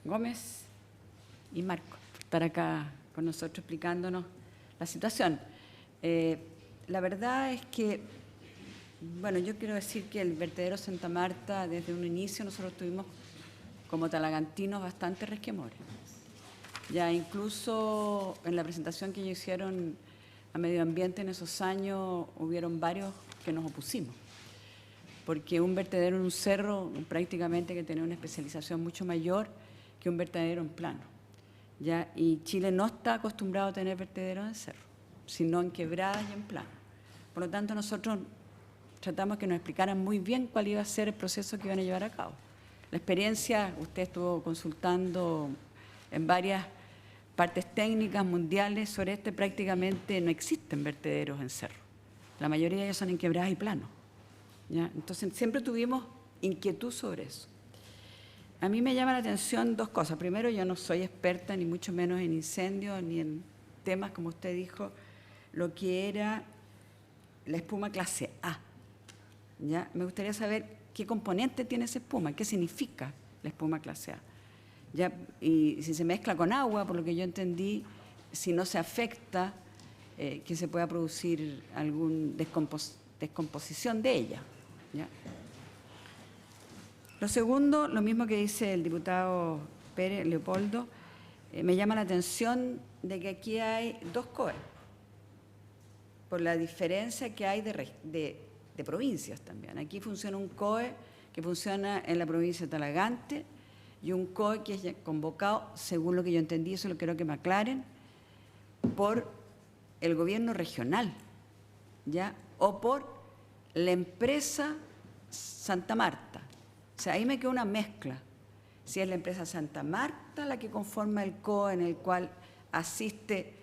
Gómez y Marco, por estar acá con nosotros explicándonos la situación. La verdad es que, bueno, yo quiero decir que el vertedero Santa Marta, desde un inicio nosotros tuvimos como talagantinos bastante resquemores. Ya incluso en la presentación que ellos hicieron a Medio Ambiente en esos años, hubieron varios que nos opusimos, porque un vertedero en un cerro prácticamente que tenía una especialización mucho mayor que un vertedero en plano. ¿Ya? Y Chile no está acostumbrado a tener vertederos en cerro, sino en quebradas y en plano. Por lo tanto, nosotros tratamos que nos explicaran muy bien cuál iba a ser el proceso que iban a llevar a cabo. La experiencia, usted estuvo consultando en varias partes técnicas mundiales sobre este, prácticamente no existen vertederos en cerro. La mayoría de ellos son en quebradas y planos, ¿ya? Entonces siempre tuvimos inquietud sobre eso. A mí me llama la atención dos cosas. Primero, yo no soy experta ni mucho menos en incendios ni en temas, como usted dijo, lo que era la espuma clase A. ¿Ya? Me gustaría saber qué componente tiene esa espuma, qué significa la espuma clase A. ¿Ya? Y si se mezcla con agua, por lo que yo entendí, si no se afecta, que se pueda producir alguna descomposición de ella. ¿Ya? Lo segundo, lo mismo que dice el diputado Pérez Leopoldo, me llama la atención de que aquí hay dos COE, por la diferencia que hay de provincias también. Aquí funciona un COE que funciona en la provincia de Talagante y un COE que es convocado, según lo que yo entendí, eso lo quiero que me aclaren, por el gobierno regional, ¿ya? O por la empresa Santa Marta. O sea, ahí me queda una mezcla. Si es la empresa Santa Marta la que conforma el COE en el cual asiste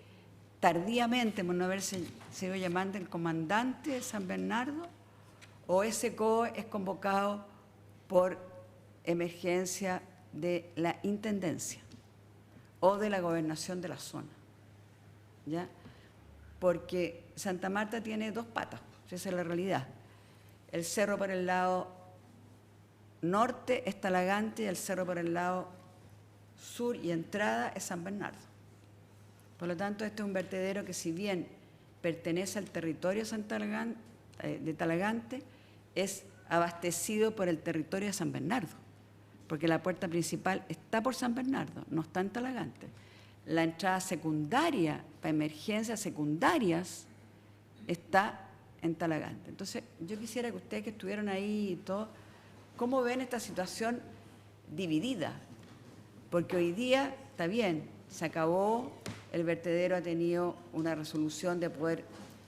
tardíamente, por no haberse sido llamando el comandante de San Bernardo, o ese COE es convocado por emergencia de la Intendencia o de la gobernación de la zona, ¿ya? Porque Santa Marta tiene dos patas, esa es la realidad. El cerro por el lado norte es Talagante y el cerro por el lado sur y entrada es San Bernardo. Por lo tanto, este es un vertedero que, si bien pertenece al territorio de Talagante, es abastecido por el territorio de San Bernardo, porque la puerta principal está por San Bernardo, no está en Talagante. La entrada secundaria, para emergencias secundarias, está en Talagante. Entonces, yo quisiera que ustedes que estuvieron ahí y todo, ¿cómo ven esta situación dividida? Porque hoy día, está bien, se acabó, el vertedero ha tenido una resolución de poder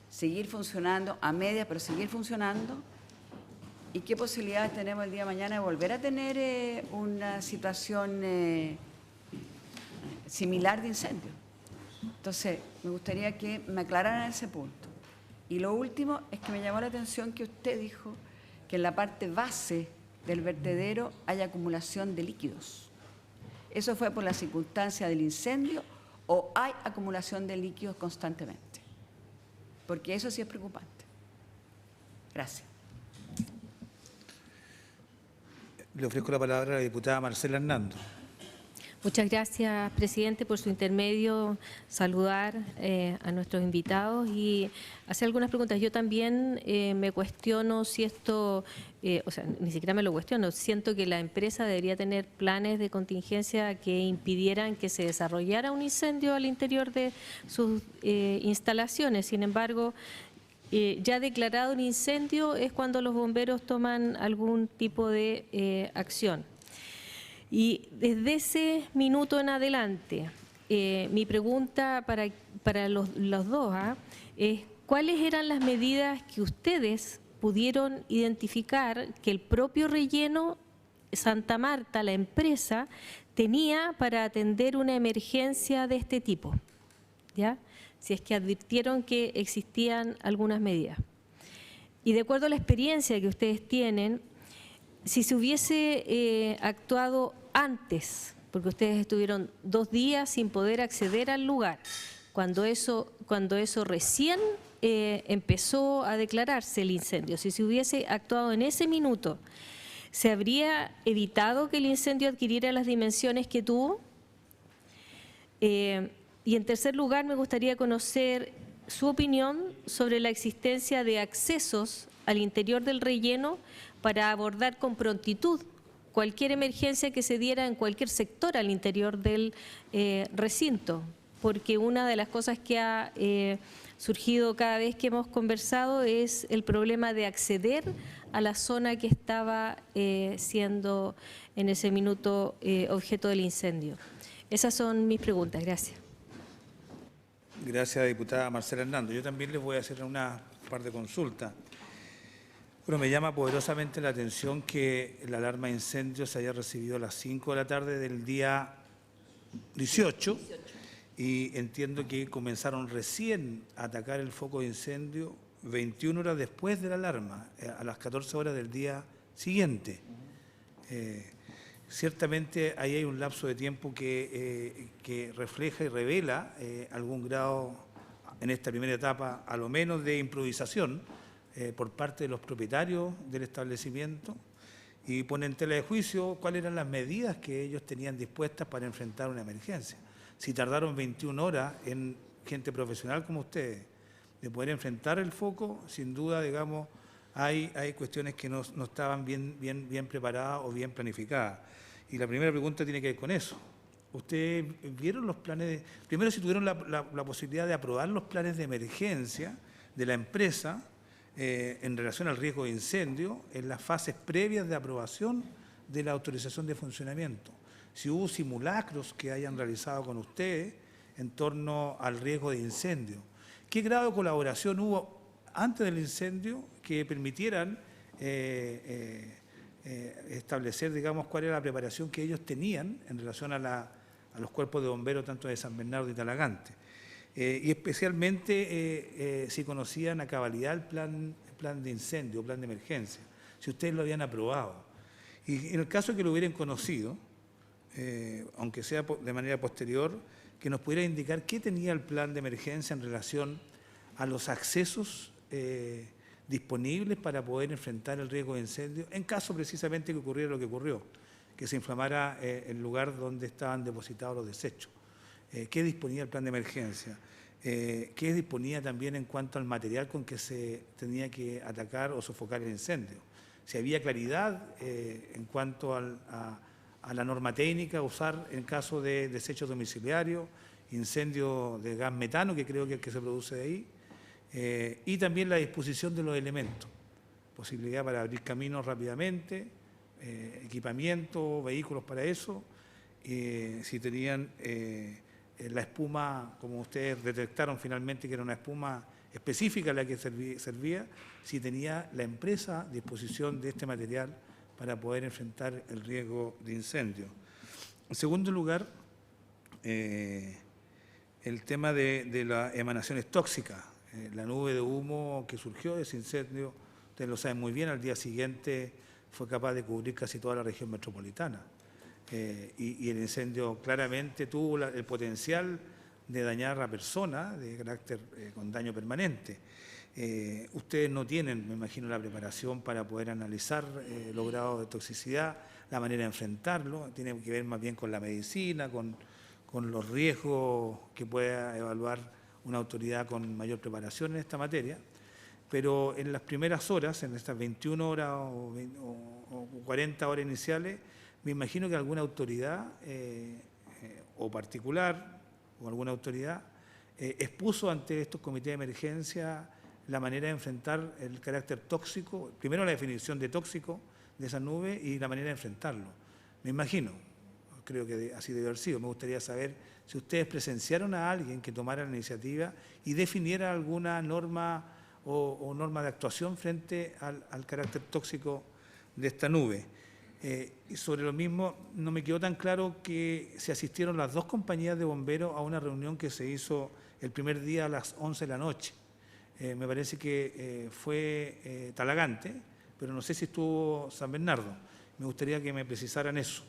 seguir funcionando a medias, pero seguir funcionando. ¿Y qué posibilidades tenemos el día de mañana de volver a tener una situación similar de incendio? Entonces, me gustaría que me aclararan ese punto. Y lo último es que me llamó la atención que usted dijo que en la parte base del vertedero hay acumulación de líquidos. ¿Eso fue por la circunstancia del incendio o hay acumulación de líquidos constantemente? Porque eso sí es preocupante. Gracias. Le ofrezco la palabra a la diputada Marcela Hernando. Muchas gracias, presidente, por su intermedio. Saludar a nuestros invitados y hacer algunas preguntas. Yo también me cuestiono si esto, o sea, ni siquiera me lo cuestiono, siento que la empresa debería tener planes de contingencia que impidieran que se desarrollara un incendio al interior de sus instalaciones. Sin embargo, ya declarado un incendio es cuando los bomberos toman algún tipo de acción. Y desde ese minuto en adelante, mi pregunta para los dos es ¿cuáles eran las medidas que ustedes pudieron identificar que el propio relleno Santa Marta, la empresa, tenía para atender una emergencia de este tipo? ¿Ya? Si es que advirtieron que existían algunas medidas. Y de acuerdo a la experiencia que ustedes tienen, si se hubiese actuado antes, porque ustedes estuvieron 2 días sin poder acceder al lugar, cuando eso recién empezó a declararse el incendio, si se hubiese actuado en ese minuto, ¿se habría evitado que el incendio adquiriera las dimensiones que tuvo? Y en tercer lugar, me gustaría conocer su opinión sobre la existencia de accesos al interior del relleno para abordar con prontitud cualquier emergencia que se diera en cualquier sector al interior del recinto, porque una de las cosas que ha surgido cada vez que hemos conversado es el problema de acceder a la zona que estaba siendo en ese minuto objeto del incendio. Esas son mis preguntas. Gracias. Gracias, diputada Marcela Hernando. Yo también les voy a hacer una par de consultas. Bueno, me llama poderosamente la atención que la alarma de incendio se haya recibido a las 5 de la tarde del día 18 y entiendo que comenzaron recién a atacar el foco de incendio 21 horas después de la alarma, a las 14 horas del día siguiente. Ciertamente ahí hay un lapso de tiempo que refleja y revela algún grado en esta primera etapa, a lo menos de improvisación, por parte de los propietarios del establecimiento, y pone en tela de juicio cuáles eran las medidas que ellos tenían dispuestas para enfrentar una emergencia. Si tardaron 21 horas en gente profesional como ustedes de poder enfrentar el foco, sin duda, digamos, hay cuestiones que no estaban bien preparadas o bien planificadas. Y la primera pregunta tiene que ver con eso. ¿Ustedes vieron los planes? Primero, si tuvieron la posibilidad de aprobar los planes de emergencia de la empresa en relación al riesgo de incendio en las fases previas de aprobación de la autorización de funcionamiento. Si hubo simulacros que hayan realizado con ustedes en torno al riesgo de incendio. ¿Qué grado de colaboración hubo antes del incendio que permitieran establecer, digamos, cuál era la preparación que ellos tenían en relación a los cuerpos de bomberos tanto de San Bernardo y Talagante? Y especialmente si conocían a cabalidad el plan de incendio, plan de emergencia, si ustedes lo habían aprobado. Y en el caso de que lo hubieran conocido, aunque sea de manera posterior, que nos pudiera indicar qué tenía el plan de emergencia en relación a los accesos disponibles para poder enfrentar el riesgo de incendio, en caso precisamente que ocurriera lo que ocurrió, que se inflamara el lugar donde estaban depositados los desechos. ¿Qué disponía el plan de emergencia? ¿Qué disponía también en cuanto al material con que se tenía que atacar o sofocar el incendio? Si había claridad en cuanto a la norma técnica a usar en caso de desechos domiciliarios, incendio de gas metano, que creo que es el que se produce de ahí, y también la disposición de los elementos, posibilidad para abrir caminos rápidamente, equipamiento, vehículos para eso, si tenían la espuma, como ustedes detectaron finalmente que era una espuma específica a la que servía, si tenía la empresa disposición de este material para poder enfrentar el riesgo de incendio. En segundo lugar, el tema de las emanaciones tóxicas, la nube de humo que surgió de ese incendio, ustedes lo saben muy bien, al día siguiente fue capaz de cubrir casi toda la región metropolitana. Y el incendio claramente tuvo el potencial de dañar a personas de carácter con daño permanente. Ustedes no tienen, me imagino, la preparación para poder analizar los grados de toxicidad, la manera de enfrentarlo, tiene que ver más bien con la medicina, con los riesgos que pueda evaluar una autoridad con mayor preparación en esta materia, pero en las primeras horas, en estas 21 horas o 40 horas iniciales, me imagino que alguna autoridad o particular o alguna autoridad expuso ante estos comités de emergencia la manera de enfrentar el carácter tóxico, primero la definición de tóxico de esa nube y la manera de enfrentarlo. Me imagino, creo que así debe haber sido. Me gustaría saber si ustedes presenciaron a alguien que tomara la iniciativa y definiera alguna norma o norma de actuación frente al carácter tóxico de esta nube. Y sobre lo mismo, no me quedó tan claro que se asistieron las dos compañías de bomberos a una reunión que se hizo el primer día a las 11 de la noche. Me parece que fue Talagante, pero no sé si estuvo San Bernardo. Me gustaría que me precisaran eso,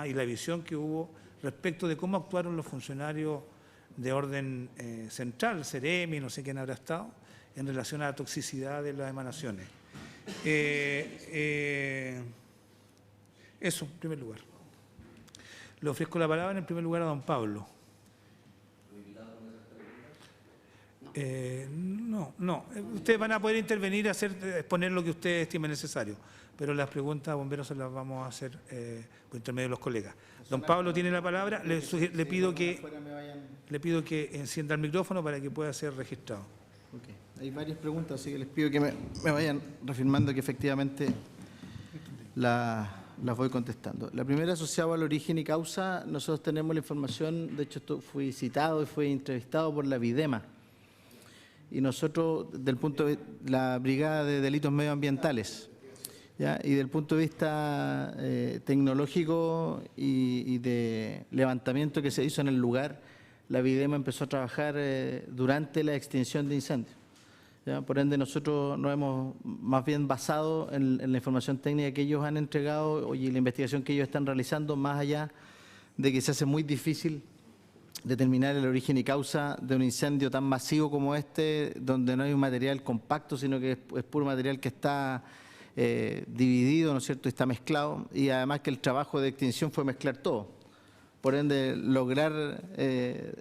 y la visión que hubo respecto de cómo actuaron los funcionarios de orden central, Ceremi, no sé quién habrá estado, en relación a la toxicidad de las emanaciones. Eso, en primer lugar. Le ofrezco la palabra en primer lugar a don Pablo. No. Ustedes van a poder intervenir, exponer lo que ustedes estimen necesario, pero las preguntas a bomberos se las vamos a hacer por intermedio de los colegas. Don Pablo tiene la palabra. Le pido que encienda el micrófono para que pueda ser registrado. Okay. Hay varias preguntas, así que les pido que me vayan reafirmando que efectivamente las voy contestando. La primera, asociada al origen y causa, nosotros tenemos la información, de hecho fui citado y fui entrevistado por la Videma. y nosotros, del punto de la Brigada de Delitos Medioambientales, ¿ya? Y del punto de vista tecnológico y de levantamiento que se hizo en el lugar, la Videma empezó a trabajar durante la extinción de incendios. ¿Ya? Por ende, nosotros nos hemos más bien basado en la información técnica que ellos han entregado y la investigación que ellos están realizando, más allá de que se hace muy difícil determinar el origen y causa de un incendio tan masivo como este, donde no hay un material compacto, sino que es puro material que está dividido, ¿no es cierto?, y está mezclado, y además que el trabajo de extinción fue mezclar todo. Por ende, lograr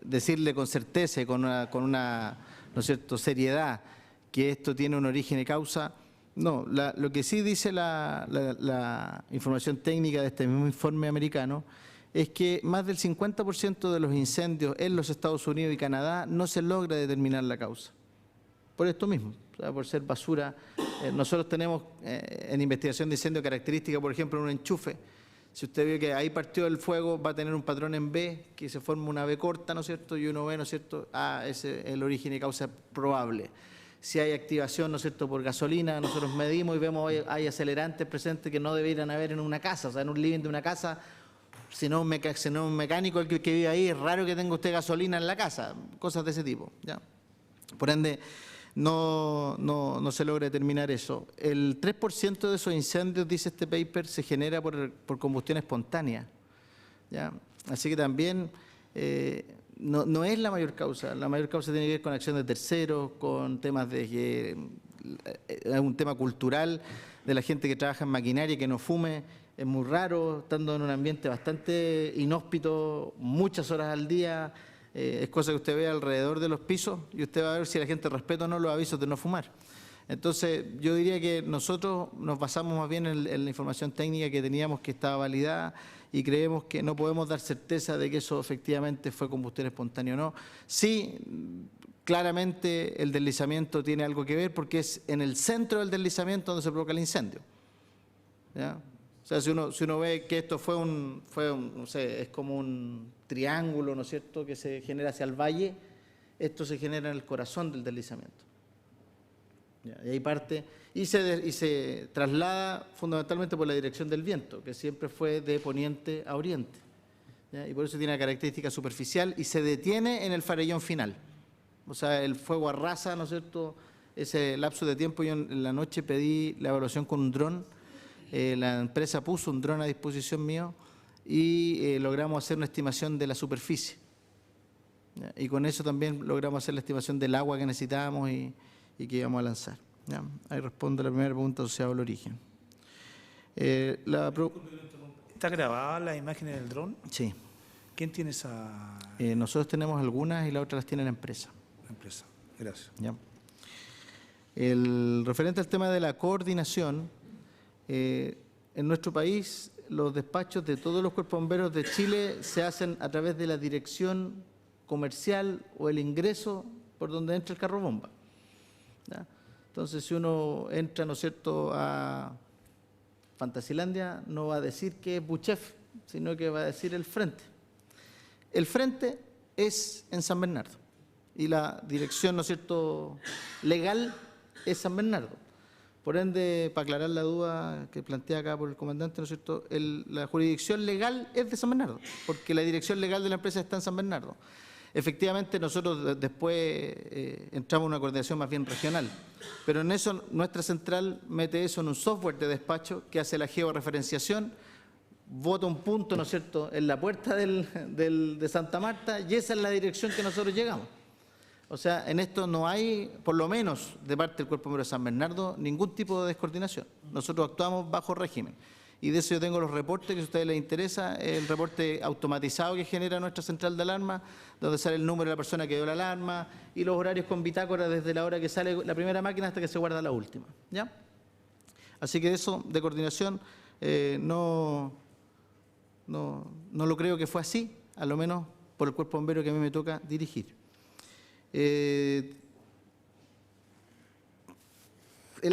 decirle con certeza y con una ¿no es cierto?, seriedad que esto tiene un origen y causa, no. Lo que sí dice la información técnica de este mismo informe americano es que más del 50% de los incendios en los Estados Unidos y Canadá no se logra determinar la causa. Por esto mismo, o sea, por ser basura. Nosotros tenemos en investigación de incendio característica, por ejemplo, un enchufe. Si usted ve que ahí partió el fuego, va a tener un patrón en B, que se forma una B corta, ¿no es cierto? Y uno ve, ¿no es cierto? Ese es el origen y causa probable. Si hay activación, ¿no es cierto?, por gasolina, nosotros medimos y vemos hay acelerantes presentes que no deberían haber en una casa, o sea, en un living de una casa. Si no un mecánico el que vive ahí, es raro que tenga usted gasolina en la casa, cosas de ese tipo, ¿ya? Por ende, no se logra determinar eso. El 3% de esos incendios, dice este paper, se genera por combustión espontánea, ¿ya? Así que también no es la mayor causa. La mayor causa tiene que ver con acción de terceros, con temas de un tema cultural de la gente que trabaja en maquinaria, que no fume. Es muy raro, estando en un ambiente bastante inhóspito, muchas horas al día. Es cosa que usted ve alrededor de los pisos y usted va a ver si la gente respeta o no los avisos de no fumar. Entonces, yo diría que nosotros nos basamos más bien en la información técnica que teníamos, que estaba validada, y creemos que no podemos dar certeza de que eso efectivamente fue combustión espontánea o no. Sí, claramente el deslizamiento tiene algo que ver porque es en el centro del deslizamiento donde se provoca el incendio, ¿ya? O sea, si uno ve que esto fue no sé, es como un triángulo, ¿no es cierto?, que se genera hacia el valle, esto se genera en el corazón del deslizamiento. ¿Ya? Y ahí parte, y se traslada fundamentalmente por la dirección del viento, que siempre fue de poniente a oriente. ¿Ya? Y por eso tiene una característica superficial y se detiene en el farellón final. O sea, el fuego arrasa, ¿no es cierto?, ese lapso de tiempo. Yo en la noche pedí la evaluación con un dron. La empresa puso un dron a disposición mío y logramos hacer una estimación de la superficie. ¿Ya? Y con eso también logramos hacer la estimación del agua que necesitábamos y que íbamos a lanzar. ¿Ya? Ahí respondo la primera pregunta asociada al origen. ¿Está grabada la imagen del dron? Sí. ¿Quién tiene esa Nosotros tenemos algunas y las otras las tiene la empresa. empresa? Gracias. ¿Ya? El referente al tema de la coordinación, en nuestro país los despachos de todos los cuerpos bomberos de Chile se hacen a través de la dirección comercial o el ingreso por donde entra el carro bomba. ¿Ya? Entonces, si uno entra, ¿no es cierto?, a Fantasilandia, no va a decir que es Buchef, sino que va a decir el frente. El frente es en San Bernardo y la dirección, ¿no es cierto?, legal es San Bernardo. Por ende, para aclarar la duda que plantea acá por el comandante, ¿no es cierto?, la jurisdicción legal es de San Bernardo, porque la dirección legal de la empresa está en San Bernardo. Efectivamente, nosotros después entramos en una coordinación más bien regional, pero en eso nuestra central mete eso en un software de despacho que hace la georreferenciación, bota un punto, ¿no es cierto?, en la puerta de Santa Marta, y esa es la dirección que nosotros llegamos. O sea, en esto no hay, por lo menos de parte del Cuerpo Bombero de San Bernardo, ningún tipo de descoordinación. Nosotros actuamos bajo régimen. Y de eso yo tengo los reportes, que si a ustedes les interesa, el reporte automatizado que genera nuestra central de alarma, donde sale el número de la persona que dio la alarma y los horarios con bitácora desde la hora que sale la primera máquina hasta que se guarda la última. ¿Ya? Así que eso de coordinación no lo creo que fue así, a lo menos por el Cuerpo Bombero que a mí me toca dirigir. El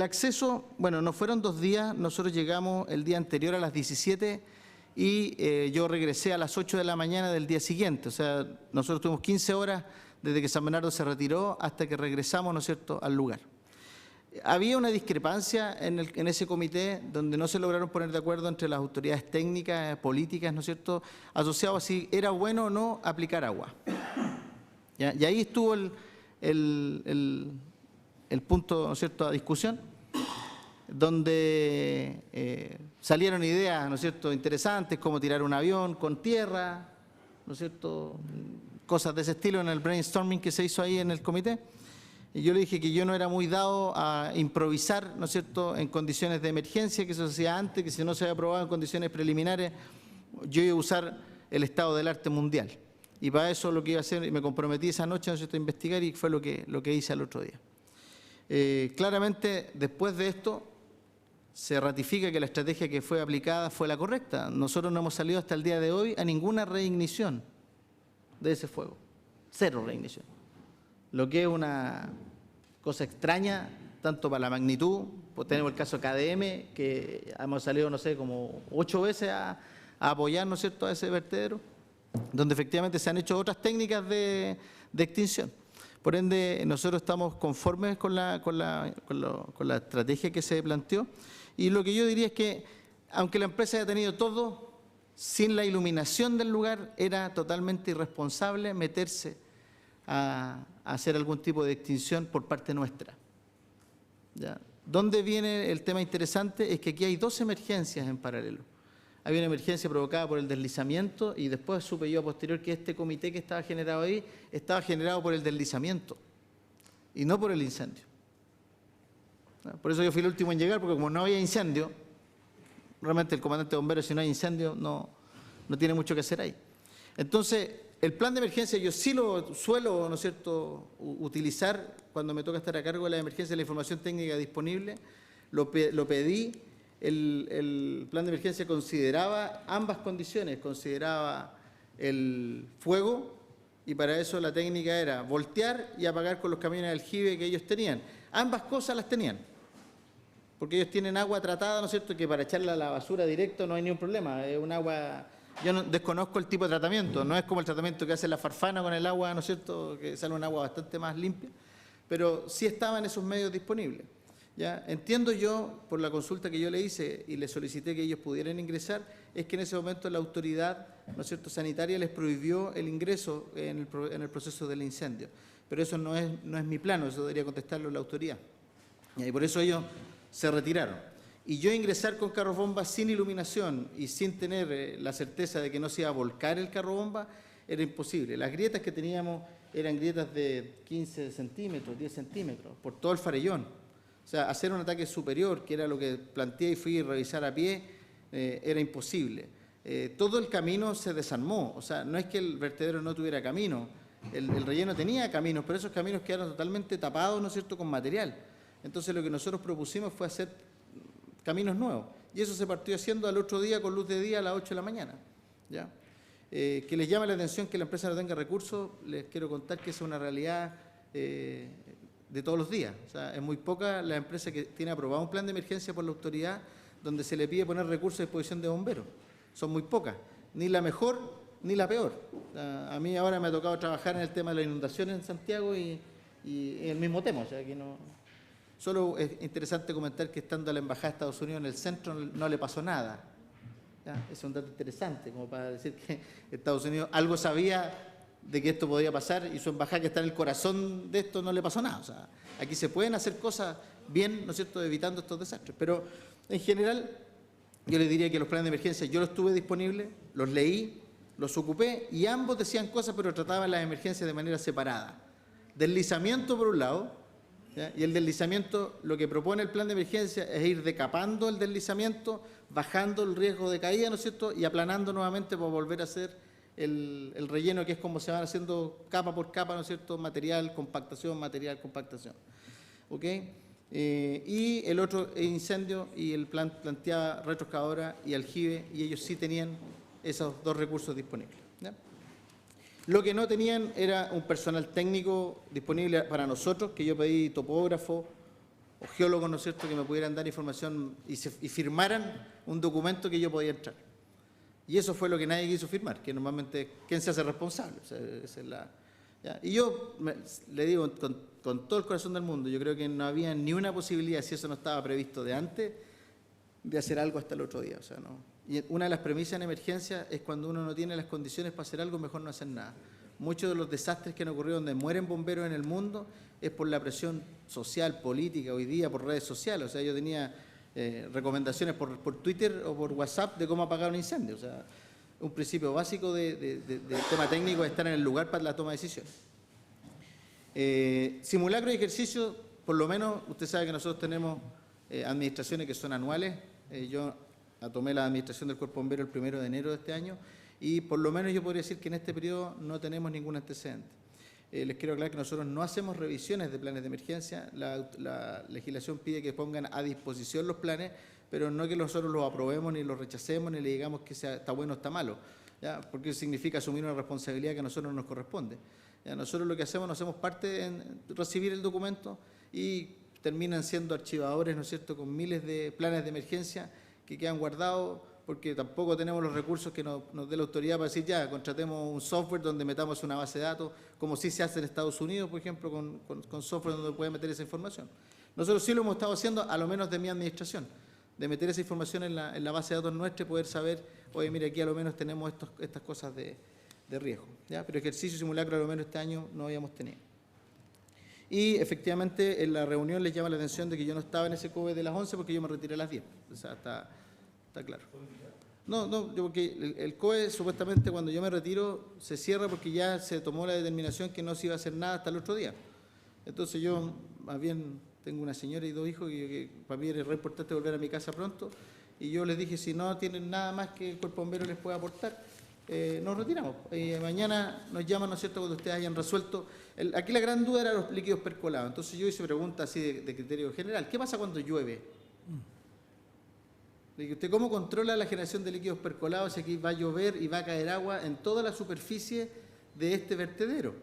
acceso, bueno, nos fueron 2 días, nosotros llegamos el día anterior a las 17 y yo regresé a las 8 de la mañana del día siguiente, o sea, nosotros tuvimos 15 horas desde que San Bernardo se retiró hasta que regresamos, ¿no es cierto?, al lugar. Había una discrepancia en ese comité donde no se lograron poner de acuerdo entre las autoridades técnicas, políticas, ¿no es cierto?, asociados a si era bueno o no aplicar agua. ¿Ya? Y ahí estuvo el punto, ¿no es cierto?, a discusión, donde salieron ideas, ¿no es cierto?, interesantes, como tirar un avión con tierra, ¿no es cierto?, cosas de ese estilo en el brainstorming que se hizo ahí en el comité. Y yo le dije que yo no era muy dado a improvisar, ¿no es cierto?, en condiciones de emergencia, que eso se hacía antes, que si no se había aprobado en condiciones preliminares, yo iba a usar el estado del arte mundial. Y para eso lo que iba a hacer, y me comprometí esa noche, ¿no es cierto?, a investigar, y fue lo que hice al otro día. Claramente, después de esto, se ratifica que la estrategia que fue aplicada fue la correcta. Nosotros no hemos salido hasta el día de hoy a ninguna reignición de ese fuego. 0 reignición. Lo que es una cosa extraña, tanto para la magnitud, pues tenemos el caso KDM, que hemos salido, no sé, como 8 veces a apoyar, ¿no es cierto?, a ese vertedero, donde efectivamente se han hecho otras técnicas de extinción. Por ende, nosotros estamos conformes con la estrategia que se planteó. Y lo que yo diría es que, aunque la empresa haya tenido todo, sin la iluminación del lugar, era totalmente irresponsable meterse a hacer algún tipo de extinción por parte nuestra. ¿Ya? ¿Dónde viene el tema interesante? Es que aquí hay 2 emergencias en paralelo. Había una emergencia provocada por el deslizamiento y después supe yo a posterior que este comité que estaba generado ahí estaba generado por el deslizamiento y no por el incendio. Por eso yo fui el último en llegar, porque como no había incendio, realmente el comandante de bomberos, si no hay incendio, no tiene mucho que hacer ahí. Entonces, el plan de emergencia yo sí lo suelo, ¿no es cierto?, utilizar cuando me toca estar a cargo de la emergencia de la información técnica disponible. Lo pedí. El plan de emergencia consideraba ambas condiciones, consideraba el fuego, y para eso la técnica era voltear y apagar con los camiones de aljibe que ellos tenían. Ambas cosas las tenían, porque ellos tienen agua tratada, ¿no es cierto?, que para echarla a la basura directo no hay ningún problema. Es un agua, yo no desconozco el tipo de tratamiento, no es como el tratamiento que hace la Farfana con el agua, ¿no es cierto?, que sale un agua bastante más limpia, pero sí estaban esos medios disponibles. ¿Ya? Entiendo yo, por la consulta que yo le hice y le solicité que ellos pudieran ingresar, es que en ese momento la autoridad, ¿no es cierto?, sanitaria les prohibió el ingreso en el proceso del incendio. Pero eso no es mi plano, eso debería contestarlo la autoridad. Y por eso ellos se retiraron. Y yo ingresar con carro bomba sin iluminación y sin tener la certeza de que no se iba a volcar el carro bomba era imposible. Las grietas que teníamos eran grietas de 15 centímetros, 10 centímetros, por todo el farellón. O sea, hacer un ataque superior, que era lo que planteé y fui a revisar a pie, era imposible. Todo el camino se desarmó. O sea, no es que el vertedero no tuviera camino. El relleno tenía caminos, pero esos caminos quedaron totalmente tapados, ¿no es cierto?, con material. Entonces, lo que nosotros propusimos fue hacer caminos nuevos. Y eso se partió haciendo al otro día con luz de día a las 8 de la mañana. ¿Ya? Que les llame la atención que la empresa no tenga recursos, les quiero contar que es una realidad de todos los días. O sea, es muy poca la empresa que tiene aprobado un plan de emergencia por la autoridad donde se le pide poner recursos a disposición de bomberos. Son muy pocas, ni la mejor ni la peor. O sea, a mí ahora me ha tocado trabajar en el tema de la inundación en Santiago y el mismo tema. O sea, que no. Solo es interesante comentar que estando a la Embajada de Estados Unidos en el centro no le pasó nada. ¿Ya? Es un dato interesante, como para decir que Estados Unidos algo sabía de que esto podía pasar y su embajada, que está en el corazón de esto, no le pasó nada. O sea, aquí se pueden hacer cosas bien, ¿no es cierto?, evitando estos desastres. Pero en general, yo les diría que los planes de emergencia yo los tuve disponibles, los leí, los ocupé y ambos decían cosas, pero trataban las emergencias de manera separada. Deslizamiento por un lado, ¿ya? Y el deslizamiento, lo que propone el plan de emergencia es ir decapando el deslizamiento, bajando el riesgo de caída, ¿no es cierto?, y aplanando nuevamente para volver a hacer el relleno, que es como se van haciendo capa por capa, ¿no es cierto?, material, compactación, ¿ok? Y el otro incendio, y el plan planteaba retroexcavadora y aljibe, y ellos sí tenían esos 2 recursos disponibles. ¿Ya? Lo que no tenían era un personal técnico disponible para nosotros, que yo pedí topógrafo o geólogos, ¿no es cierto?, que me pudieran dar información y firmaran un documento que yo podía entrar. Y eso fue lo que nadie quiso firmar, que normalmente, ¿quién se hace responsable? O sea, esa es ¿ya? Y yo le digo con todo el corazón del mundo, yo creo que no había ni una posibilidad, si eso no estaba previsto de antes, de hacer algo hasta el otro día. O sea, no. Y una de las premisas en emergencia es cuando uno no tiene las condiciones para hacer algo, mejor no hacer nada. Muchos de los desastres que han ocurrido donde mueren bomberos en el mundo es por la presión social, política, hoy día por redes sociales. O sea, yo tenía recomendaciones por Twitter o por WhatsApp de cómo apagar un incendio. O sea, un principio básico del tema técnico es estar en el lugar para la toma de decisiones. Simulacro y ejercicio, por lo menos, usted sabe que nosotros tenemos administraciones que son anuales. Yo tomé la administración del Cuerpo Bombero el 1 de enero de este año y por lo menos yo podría decir que en este periodo no tenemos ningún antecedente. Les quiero aclarar que nosotros no hacemos revisiones de planes de emergencia. La legislación pide que pongan a disposición los planes, pero no que nosotros los aprobemos ni los rechacemos ni le digamos que está bueno o está malo, ¿ya? Porque eso significa asumir una responsabilidad que a nosotros no nos corresponde. ¿Ya? Nosotros lo que hacemos, nos hacemos parte en recibir el documento y terminan siendo archivadores, ¿no es cierto?, con miles de planes de emergencia que quedan guardados porque tampoco tenemos los recursos que nos dé la autoridad para decir ya, contratemos un software donde metamos una base de datos, como sí se hace en Estados Unidos, por ejemplo, con software donde puede meter esa información. Nosotros sí lo hemos estado haciendo, a lo menos de mi administración, de meter esa información en la base de datos nuestra y poder saber, oye, mira, aquí a lo menos tenemos estas cosas de riesgo, ¿ya? Pero ejercicio simulacro a lo menos este año no habíamos tenido. Y efectivamente en la reunión les llama la atención de que yo no estaba en ese COE de las 11 porque yo me retiré a las 10. O sea, está claro. No, porque el COE supuestamente cuando yo me retiro se cierra porque ya se tomó la determinación que no se iba a hacer nada hasta el otro día. Entonces yo más bien tengo una señora y 2 hijos que para mí era re importante volver a mi casa pronto y yo les dije si no tienen nada más que el Cuerpo Bombero les pueda aportar, nos retiramos. Mañana nos llaman, ¿no es cierto?, cuando ustedes hayan resuelto. Aquí la gran duda era los líquidos percolados. Entonces yo hice pregunta así de criterio general. ¿Qué pasa cuando llueve? ¿Usted cómo controla la generación de líquidos percolados si aquí va a llover y va a caer agua en toda la superficie de este vertedero?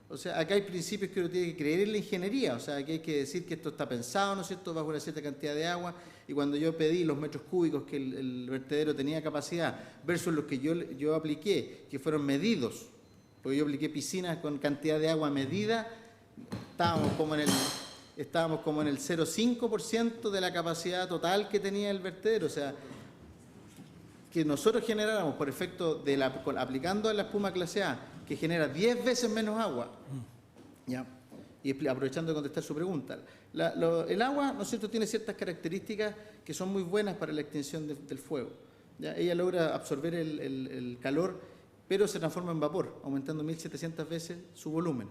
O sea, acá hay principios que uno tiene que creer en la ingeniería. O sea, aquí hay que decir que esto está pensado, ¿no es cierto?, bajo una cierta cantidad de agua. Y cuando yo pedí los metros cúbicos que el vertedero tenía capacidad versus los que yo apliqué, que fueron medidos, porque yo apliqué piscinas con cantidad de agua medida, estábamos como en el 0,5% de la capacidad total que tenía el vertedero. O sea, que nosotros generáramos por efecto de aplicando la espuma clase A, que genera 10 veces menos agua, ¿ya? Y aprovechando de contestar su pregunta, el agua, ¿no es cierto?, tiene ciertas características que son muy buenas para la extinción del fuego, ¿ya? Ella logra absorber el calor, pero se transforma en vapor, aumentando 1.700 veces su volumen.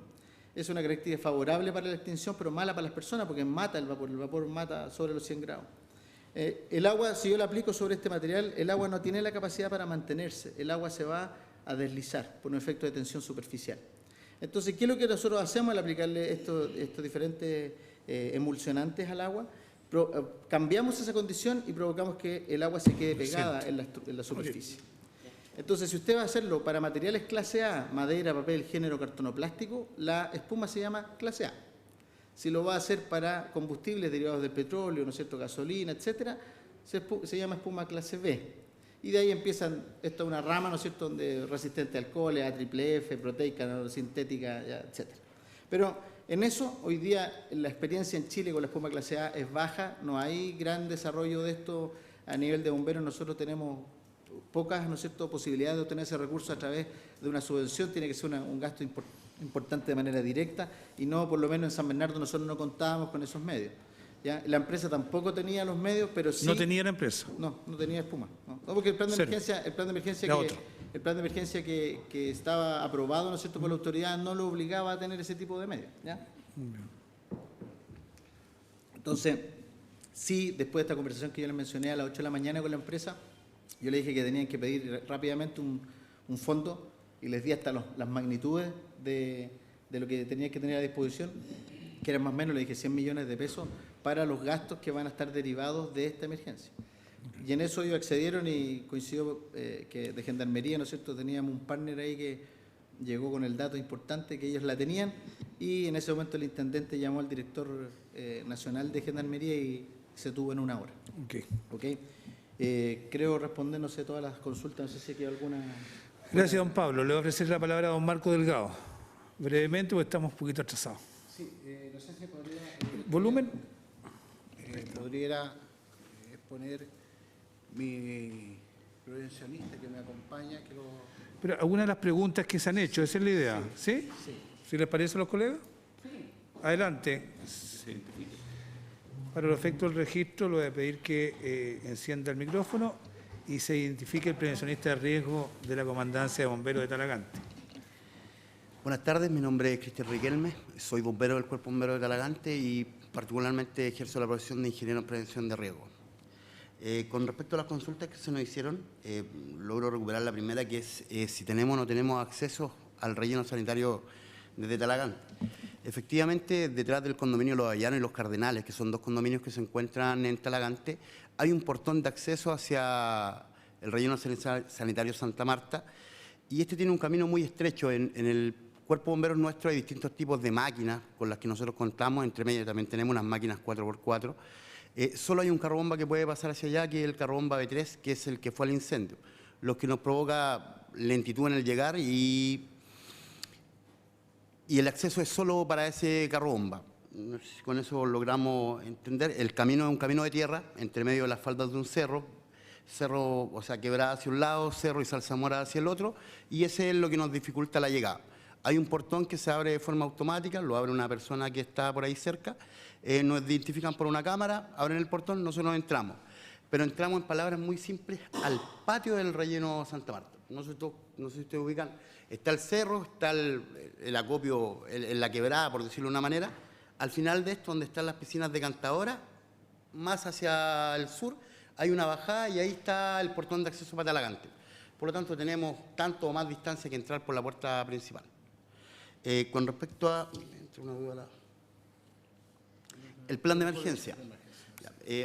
Es una característica favorable para la extinción, pero mala para las personas porque mata el vapor mata sobre los 100 grados. El agua, si yo la aplico sobre este material, el agua no tiene la capacidad para mantenerse, el agua se va a deslizar por un efecto de tensión superficial. Entonces, ¿qué es lo que nosotros hacemos al aplicarle estos diferentes emulsionantes al agua? Cambiamos esa condición y provocamos que el agua se quede pegada en la superficie. Entonces, si usted va a hacerlo para materiales clase A, madera, papel, género, cartón o plástico, la espuma se llama clase A. Si lo va a hacer para combustibles derivados del petróleo, ¿no es cierto?, gasolina, etcétera, se llama espuma clase B. Y de ahí empiezan, esta es una rama, ¿no es cierto?, donde resistente a alcoholes, A triple F, proteica, sintética, etcétera. Pero en eso, hoy día, la experiencia en Chile con la espuma clase A es baja, no hay gran desarrollo de esto a nivel de bomberos. Nosotros tenemos pocas, ¿no es cierto?, posibilidades de obtener ese recurso a través de una subvención. Tiene que ser un gasto importante de manera directa y no, por lo menos en San Bernardo nosotros no contábamos con esos medios, ¿ya? La empresa tampoco tenía los medios, pero sí... ¿No tenía la empresa? No tenía espuma. No, porque el plan de emergencia que estaba aprobado, ¿no es cierto?, por la autoridad no lo obligaba a tener ese tipo de medios, ¿ya? Entonces, sí, después de esta conversación que yo les mencioné a las 8 de la mañana con la empresa, yo le dije que tenían que pedir rápidamente un fondo y les di hasta las magnitudes de lo que tenían que tener a disposición, que eran más o menos, le dije, 100 millones de pesos para los gastos que van a estar derivados de esta emergencia. Y en eso ellos accedieron y coincidió que de Gendarmería, ¿no es cierto?, teníamos un partner ahí que llegó con el dato importante que ellos la tenían y en ese momento el intendente llamó al director nacional de Gendarmería y se tuvo en 1 hora. Okay. Creo responder, no sé, todas las consultas, no sé si hay alguna... Gracias, don Pablo. Le voy a ofrecer la palabra a don Marco Delgado. brevemente porque estamos un poquito atrasados. Sí, no sé si podría... ¿Volumen? Podría exponer mi prevencionista que me acompaña, que lo... Pero algunas de las preguntas que se han hecho, esa es la idea, ¿sí? Sí. ¿Sí les parece a los colegas? Sí. Adelante. Para los efectos del registro, le voy a pedir que encienda el micrófono y se identifique el prevencionista de riesgo de la Comandancia de Bomberos de Talagante. Buenas tardes, mi nombre es Cristian Riquelme, soy bombero del Cuerpo Bombero de Talagante y particularmente ejerzo la profesión de ingeniero en prevención de riesgo. Con respecto a las consultas que se nos hicieron, logro recuperar la primera, que es si tenemos o no tenemos acceso al relleno sanitario desde Talagante. Efectivamente, detrás del condominio Los Avellanos y Los Cardenales, que son dos condominios que se encuentran en Talagante, hay un portón de acceso hacia el relleno sanitario Santa Marta, y este tiene un camino muy estrecho. En el Cuerpo Bomberos nuestro hay distintos tipos de máquinas con las que nosotros contamos, entre medio también tenemos unas máquinas 4x4. Solo hay un carrobomba que puede pasar hacia allá, que es el carrobomba B3, que es el que fue al incendio, lo que nos provoca lentitud en el llegar y el acceso es solo para ese carrobomba. No sé si con eso logramos entender. El camino es un camino de tierra, entre medio de las faldas de un cerro, o sea, quebrada hacia un lado, cerro y zarzamora hacia el otro, y ese es lo que nos dificulta la llegada. Hay un portón que se abre de forma automática, lo abre una persona que está por ahí cerca, nos identifican por una cámara, abren el portón, nosotros entramos. Pero entramos, en palabras muy simples, al patio del relleno Santa Marta. No sé si ustedes ubican, está el cerro, está el acopio, la quebrada, por decirlo de una manera. Al final de esto, donde están las piscinas de Cantadora, más hacia el sur, hay una bajada y ahí está el portón de acceso para Talagante. Por lo tanto, tenemos tanto o más distancia que entrar por la puerta principal. Con respecto a... el plan de emergencia.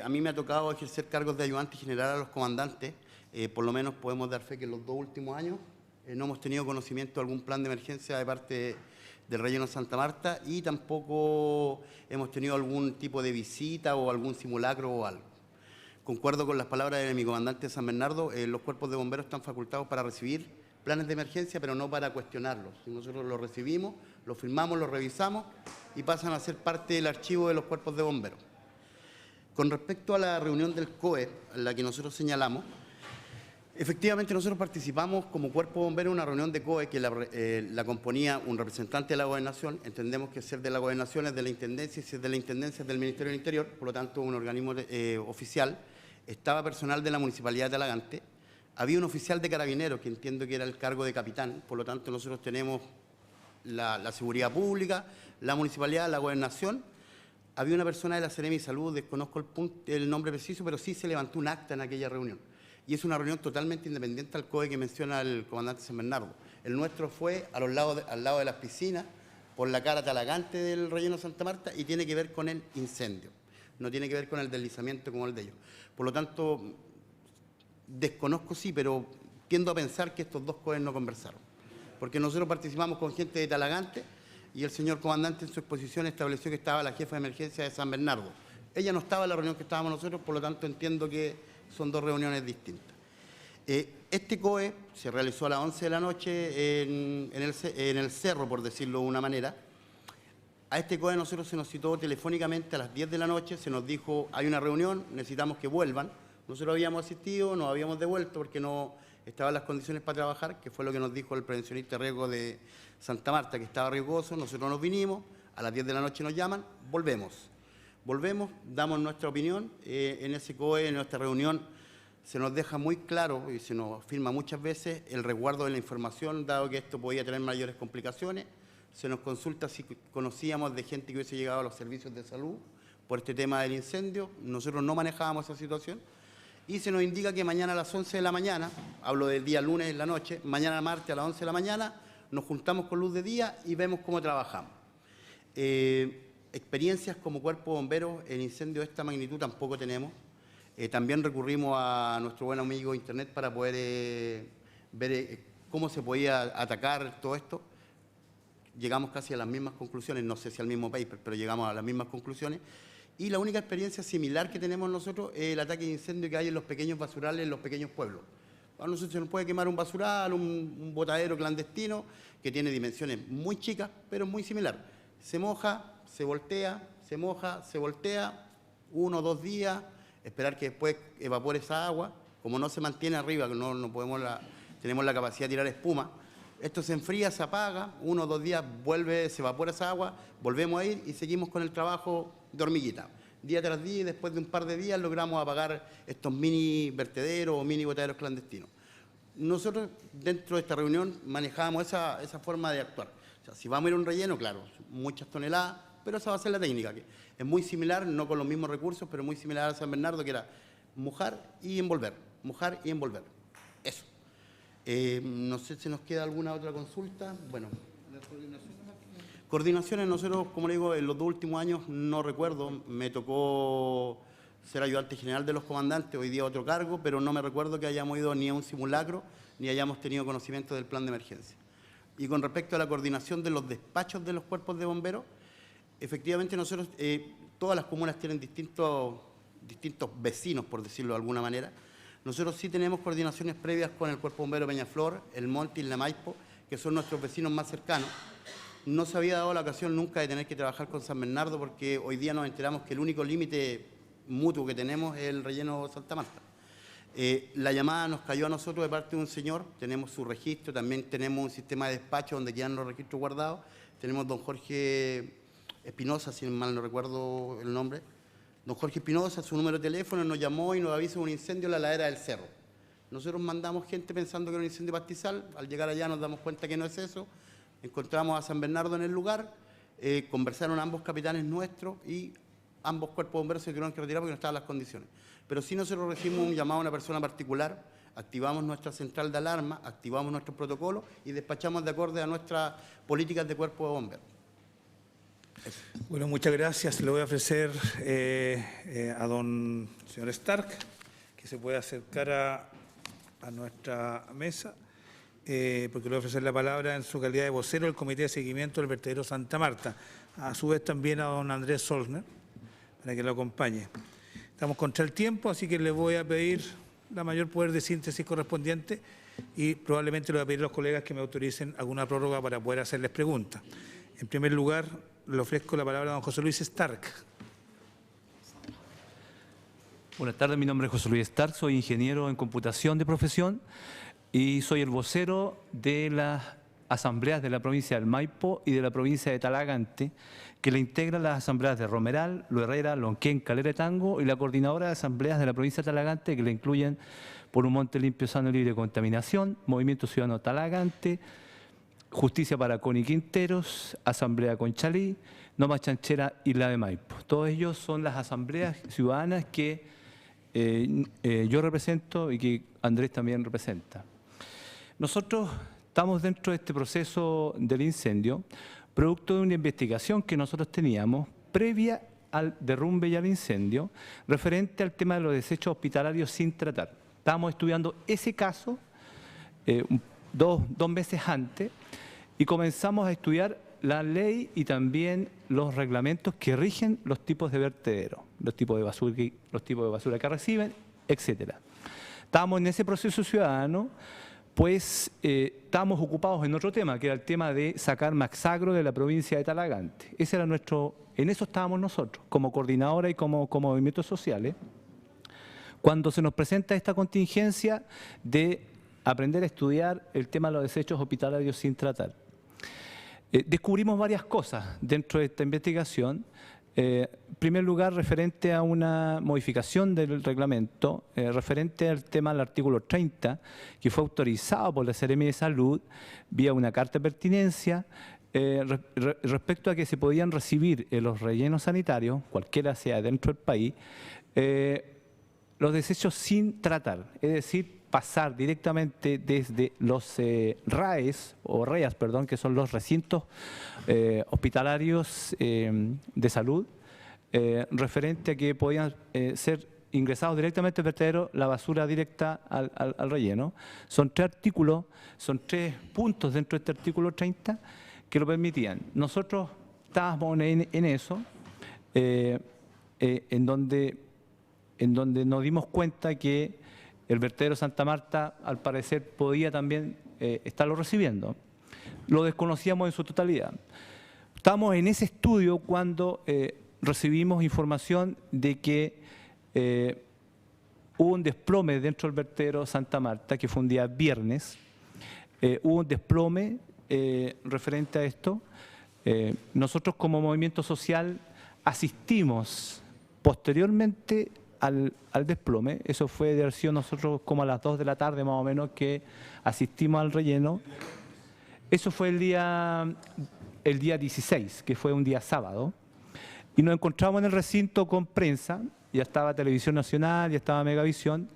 A mí me ha tocado ejercer cargos de ayudante general a los comandantes. Por lo menos podemos dar fe que en los 2 últimos años no hemos tenido conocimiento de algún plan de emergencia de parte del relleno Santa Marta y tampoco hemos tenido algún tipo de visita o algún simulacro o algo. Concuerdo con las palabras de mi comandante de San Bernardo, los cuerpos de bomberos están facultados para recibir planes de emergencia, pero no para cuestionarlos. Nosotros los recibimos, los firmamos, los revisamos y pasan a ser parte del archivo de los cuerpos de bomberos. Con respecto a la reunión del COE, a la que nosotros señalamos, efectivamente nosotros participamos como cuerpo bombero en una reunión de COE que la componía un representante de la Gobernación. Entendemos que ser de la Gobernación es de la Intendencia y si es de la Intendencia es del Ministerio del Interior, por lo tanto un organismo oficial. Estaba personal de la Municipalidad de Talagante. Había un oficial de Carabineros, que entiendo que era el cargo de capitán, por lo tanto nosotros tenemos la seguridad pública, la municipalidad, la gobernación. Había una persona de la Seremi Salud, desconozco el nombre preciso, pero sí se levantó un acta en aquella reunión. Y es una reunión totalmente independiente al COE que menciona el comandante San Bernardo. El nuestro fue al lado de las piscinas, por la cara Talagante del relleno Santa Marta, y tiene que ver con el incendio. No tiene que ver con el deslizamiento como el de ellos. Por lo tanto, desconozco sí, pero tiendo a pensar que estos dos COEs no conversaron. Porque nosotros participamos con gente de Talagante y el señor comandante en su exposición estableció que estaba la jefa de emergencia de San Bernardo. Ella no estaba en la reunión que estábamos nosotros, por lo tanto entiendo que son dos reuniones distintas. Este COE se realizó a las 11 de la noche en el cerro, por decirlo de una manera. A este COE nosotros se nos citó telefónicamente a las 10 de la noche, se nos dijo, hay una reunión, necesitamos que vuelvan. Nosotros habíamos asistido, nos habíamos devuelto porque no estaban las condiciones para trabajar, que fue lo que nos dijo el prevencionista de riesgo de Santa Marta, que estaba riesgoso. Nosotros nos vinimos, a las 10 de la noche nos llaman, volvemos, damos nuestra opinión. En ese COE, en nuestra reunión, se nos deja muy claro y se nos afirma muchas veces el resguardo de la información, dado que esto podía tener mayores complicaciones. Se nos consulta si conocíamos de gente que hubiese llegado a los servicios de salud por este tema del incendio. Nosotros no manejábamos esa situación. Y se nos indica que mañana a las 11 de la mañana, hablo del día lunes en la noche, mañana martes a las 11 de la mañana, nos juntamos con luz de día y vemos cómo trabajamos. Experiencias como cuerpo de bomberos en incendios de esta magnitud tampoco tenemos. También recurrimos a nuestro buen amigo Internet para poder ver cómo se podía atacar todo esto. Llegamos casi a las mismas conclusiones, no sé si al mismo paper, pero llegamos a las mismas conclusiones. Y la única experiencia similar que tenemos nosotros es el ataque de incendio que hay en los pequeños basurales, en los pequeños pueblos. A nosotros se nos puede quemar un basural, un botadero clandestino, que tiene dimensiones muy chicas, pero muy similar. Se moja, se voltea, se moja, se voltea, 1 o 2 días, esperar que después evapore esa agua. Como no se mantiene arriba, que no podemos tenemos la capacidad de tirar espuma, esto se enfría, se apaga, 1 o 2 días vuelve, se evapora esa agua, volvemos a ir y seguimos con el trabajo de hormiguita. Día tras día, y después de un par de días logramos apagar estos mini vertederos o mini botaderos clandestinos. Nosotros dentro de esta reunión manejábamos esa forma de actuar. O sea, si vamos a ir a un relleno, claro, muchas toneladas, pero esa va a ser la técnica, que es muy similar, no con los mismos recursos, pero muy similar a San Bernardo, que era mojar y envolver, mojar y envolver. Eso. No sé si nos queda alguna otra consulta. Bueno, coordinaciones, nosotros, como le digo, en los 2 últimos años no recuerdo, me tocó ser ayudante general de los comandantes, hoy día otro cargo, pero no me recuerdo que hayamos ido ni a un simulacro, ni hayamos tenido conocimiento del plan de emergencia. Y con respecto a la coordinación de los despachos de los cuerpos de bomberos, efectivamente nosotros, todas las comunas tienen distintos vecinos, por decirlo de alguna manera. Nosotros sí tenemos coordinaciones previas con el Cuerpo Bombero Peñaflor, el Monte y la Maipo, que son nuestros vecinos más cercanos. No se había dado la ocasión nunca de tener que trabajar con San Bernardo, porque hoy día nos enteramos que el único límite mutuo que tenemos es el relleno Santa Marta. La llamada nos cayó a nosotros de parte de un señor, tenemos su registro, también tenemos un sistema de despacho donde quedan los registros guardados. Tenemos don Jorge Espinosa, si mal no recuerdo el nombre. Don Jorge Espinosa, su número de teléfono, nos llamó y nos avisa un incendio en la ladera del cerro. Nosotros mandamos gente pensando que era un incendio pastizal, al llegar allá nos damos cuenta que no es eso. Encontramos a San Bernardo en el lugar, conversaron ambos capitanes nuestros y ambos cuerpos de bomberos se tuvieron que retirar porque no estaban las condiciones. Pero sí nosotros recibimos un llamado a una persona particular, activamos nuestra central de alarma, activamos nuestros protocolos y despachamos de acuerdo a nuestras políticas de cuerpo de bomberos. Eso. Bueno, muchas gracias. Le voy a ofrecer a don señor Stark que se pueda acercar a nuestra mesa, porque le voy a ofrecer la palabra en su calidad de vocero del Comité de Seguimiento del Vertedero Santa Marta. A su vez también a don Andrés Solner, para que lo acompañe. Estamos contra el tiempo, así que le voy a pedir la mayor poder de síntesis correspondiente y probablemente le voy a pedir a los colegas que me autoricen alguna prórroga para poder hacerles preguntas. En primer lugar, le ofrezco la palabra a don José Luis Stark. Buenas tardes, mi nombre es José Luis Stark, soy ingeniero en computación de profesión y soy el vocero de las asambleas de la provincia del Maipo y de la provincia de Talagante, que le integran las asambleas de Romeral, Lo Herrera, Lonquén, Calera de Tango y la coordinadora de asambleas de la provincia de Talagante, que le incluyen Por un Monte Limpio, Sano y Libre de Contaminación, Movimiento Ciudadano Talagante, Justicia para Coni Quinteros, Asamblea Conchalí, Noma Chanchera y la de Maipo. Todos ellos son las asambleas ciudadanas que yo represento y que Andrés también representa. Nosotros estamos dentro de este proceso del incendio, producto de una investigación que nosotros teníamos previa al derrumbe y al incendio, referente al tema de los desechos hospitalarios sin tratar. Estábamos estudiando ese caso dos meses antes y comenzamos a estudiar la ley y también los reglamentos que rigen los tipos de vertedero, los tipos de basura que reciben, etc. Estábamos en ese proceso ciudadano, pues estábamos ocupados en otro tema, que era el tema de sacar Maxagro de la provincia de Talagante. Ese era en eso estábamos nosotros, como coordinadora y como movimientos sociales, cuando se nos presenta esta contingencia de aprender a estudiar el tema de los desechos hospitalarios sin tratar. Descubrimos varias cosas dentro de esta investigación. En primer lugar, referente a una modificación del reglamento, referente al tema del artículo 30, que fue autorizado por la Seremi de Salud vía una carta de pertinencia, respecto a que se podían recibir en los rellenos sanitarios, cualquiera sea dentro del país, los desechos sin tratar, es decir, pasar directamente desde los RAES, que son los recintos hospitalarios de salud, referente a que podían ser ingresados directamente al vertedero la basura directa al relleno. Son 3 artículos, son 3 puntos dentro de este artículo 30 que lo permitían. Nosotros estábamos en eso, en donde nos dimos cuenta que el vertedero Santa Marta, al parecer, podía también estarlo recibiendo. Lo desconocíamos en su totalidad. Estamos en ese estudio cuando recibimos información de que hubo un desplome dentro del vertedero Santa Marta, que fue un día viernes. Hubo un desplome referente a esto. Nosotros como movimiento social asistimos posteriormente al desplome. Eso fue de haber sido nosotros como a las 2 de la tarde más o menos que asistimos al relleno. Eso fue el día 16, que fue un día sábado. Y nos encontramos en el recinto con prensa. Ya estaba Televisión Nacional, ya estaba Megavisión.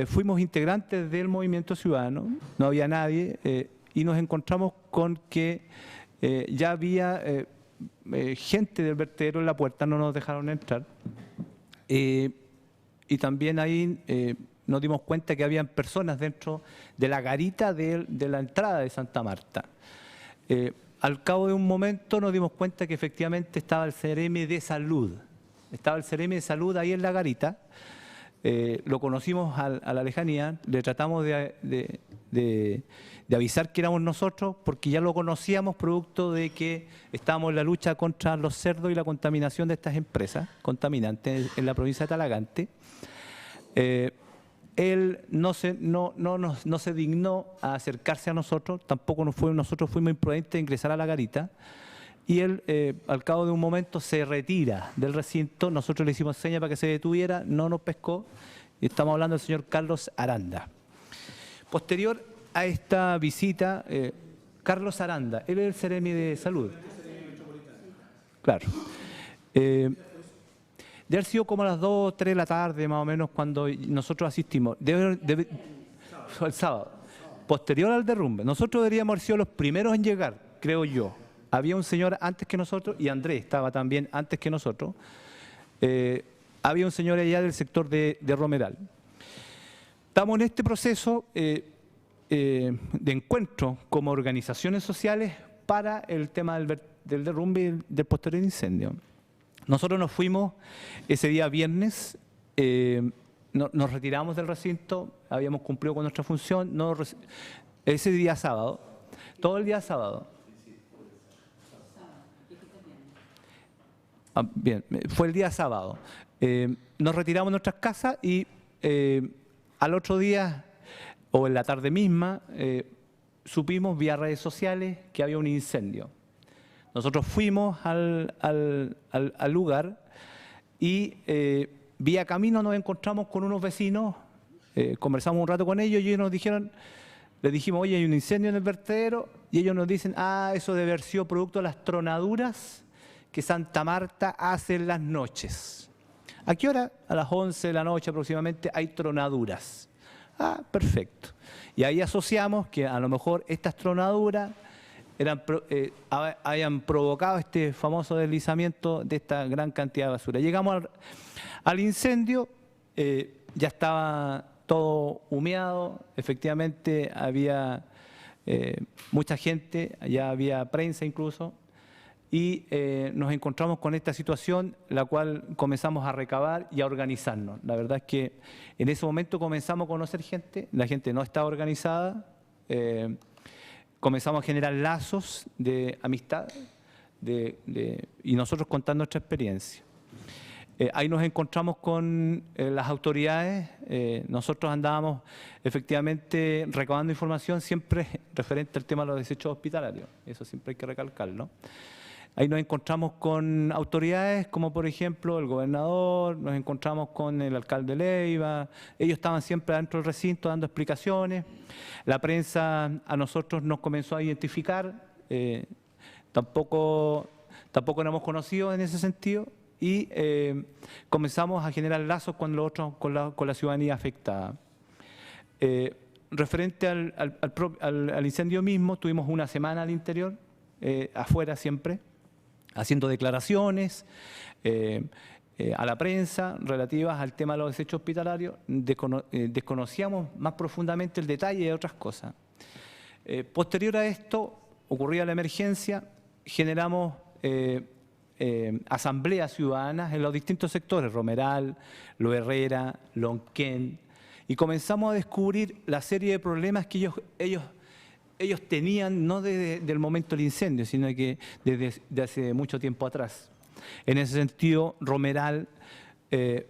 Fuimos integrantes del Movimiento Ciudadano, no había nadie, y nos encontramos con que ya había gente del vertedero en la puerta, no nos dejaron entrar. Y también ahí nos dimos cuenta que habían personas dentro de la garita de la entrada de Santa Marta. Al cabo de un momento nos dimos cuenta que efectivamente estaba el CRM de Salud. Estaba el CRM de Salud ahí en la garita. Lo conocimos a la lejanía, le tratamos de avisar que éramos nosotros porque ya lo conocíamos producto de que estábamos en la lucha contra los cerdos y la contaminación de estas empresas contaminantes en la provincia de Talagante. Él no se dignó a acercarse a nosotros, tampoco nosotros fuimos imprudentes de ingresar a la garita. Y él, al cabo de un momento, se retira del recinto. Nosotros le hicimos señas para que se detuviera, no nos pescó. Y estamos hablando del señor Carlos Aranda. Posterior a esta visita, Carlos Aranda, él es el CRM de Salud. Claro. Debe haber sido como a las 2 o 3 de la tarde, más o menos, cuando nosotros asistimos. El sábado. Posterior al derrumbe. Nosotros deberíamos haber sido los primeros en llegar, creo yo. Había un señor antes que nosotros, y Andrés estaba también antes que nosotros. Había un señor allá del sector de Romeral. Estamos en este proceso de encuentro como organizaciones sociales para el tema del derrumbe y del posterior incendio. Nosotros nos fuimos ese día viernes, nos retiramos del recinto, habíamos cumplido con nuestra función, ese día sábado, todo el día sábado. Bien, fue el día sábado. Nos retiramos de nuestras casas y al otro día, o en la tarde misma, supimos vía redes sociales que había un incendio. Nosotros fuimos al lugar y vía camino nos encontramos con unos vecinos, conversamos un rato con ellos y ellos nos dijeron, les dijimos, oye, hay un incendio en el vertedero, y ellos nos dicen, eso debe haber sido producto de las tronaduras que Santa Marta hace en las noches. ¿A qué hora? A las 11 de la noche aproximadamente hay tronaduras. Perfecto. Y ahí asociamos que a lo mejor estas tronaduras hayan provocado este famoso deslizamiento de esta gran cantidad de basura. Llegamos al incendio, ya estaba todo humeado, efectivamente había mucha gente, ya había prensa incluso, y nos encontramos con esta situación, la cual comenzamos a recabar y a organizarnos. La verdad es que en ese momento comenzamos a conocer gente, la gente no estaba organizada, comenzamos a generar lazos de amistad y nosotros contando nuestra experiencia. Ahí nos encontramos con las autoridades, nosotros andábamos efectivamente recabando información siempre referente al tema de los desechos hospitalarios, eso siempre hay que recalcarlo. Ahí nos encontramos con autoridades como por ejemplo el gobernador, nos encontramos con el alcalde Leiva, ellos estaban siempre dentro del recinto dando explicaciones, la prensa a nosotros nos comenzó a identificar, tampoco nos hemos conocido en ese sentido y comenzamos a generar lazos con la ciudadanía afectada. Referente al incendio mismo, tuvimos una semana al interior, afuera siempre, haciendo declaraciones a la prensa relativas al tema de los desechos hospitalarios. Desconocíamos más profundamente el detalle de otras cosas. Posterior a esto, ocurría la emergencia, generamos asambleas ciudadanas en los distintos sectores, Romeral, Lo Herrera, Lonquén, y comenzamos a descubrir la serie de problemas que ellos tenían, no desde el momento del incendio, sino que desde hace mucho tiempo atrás. En ese sentido, Romeral,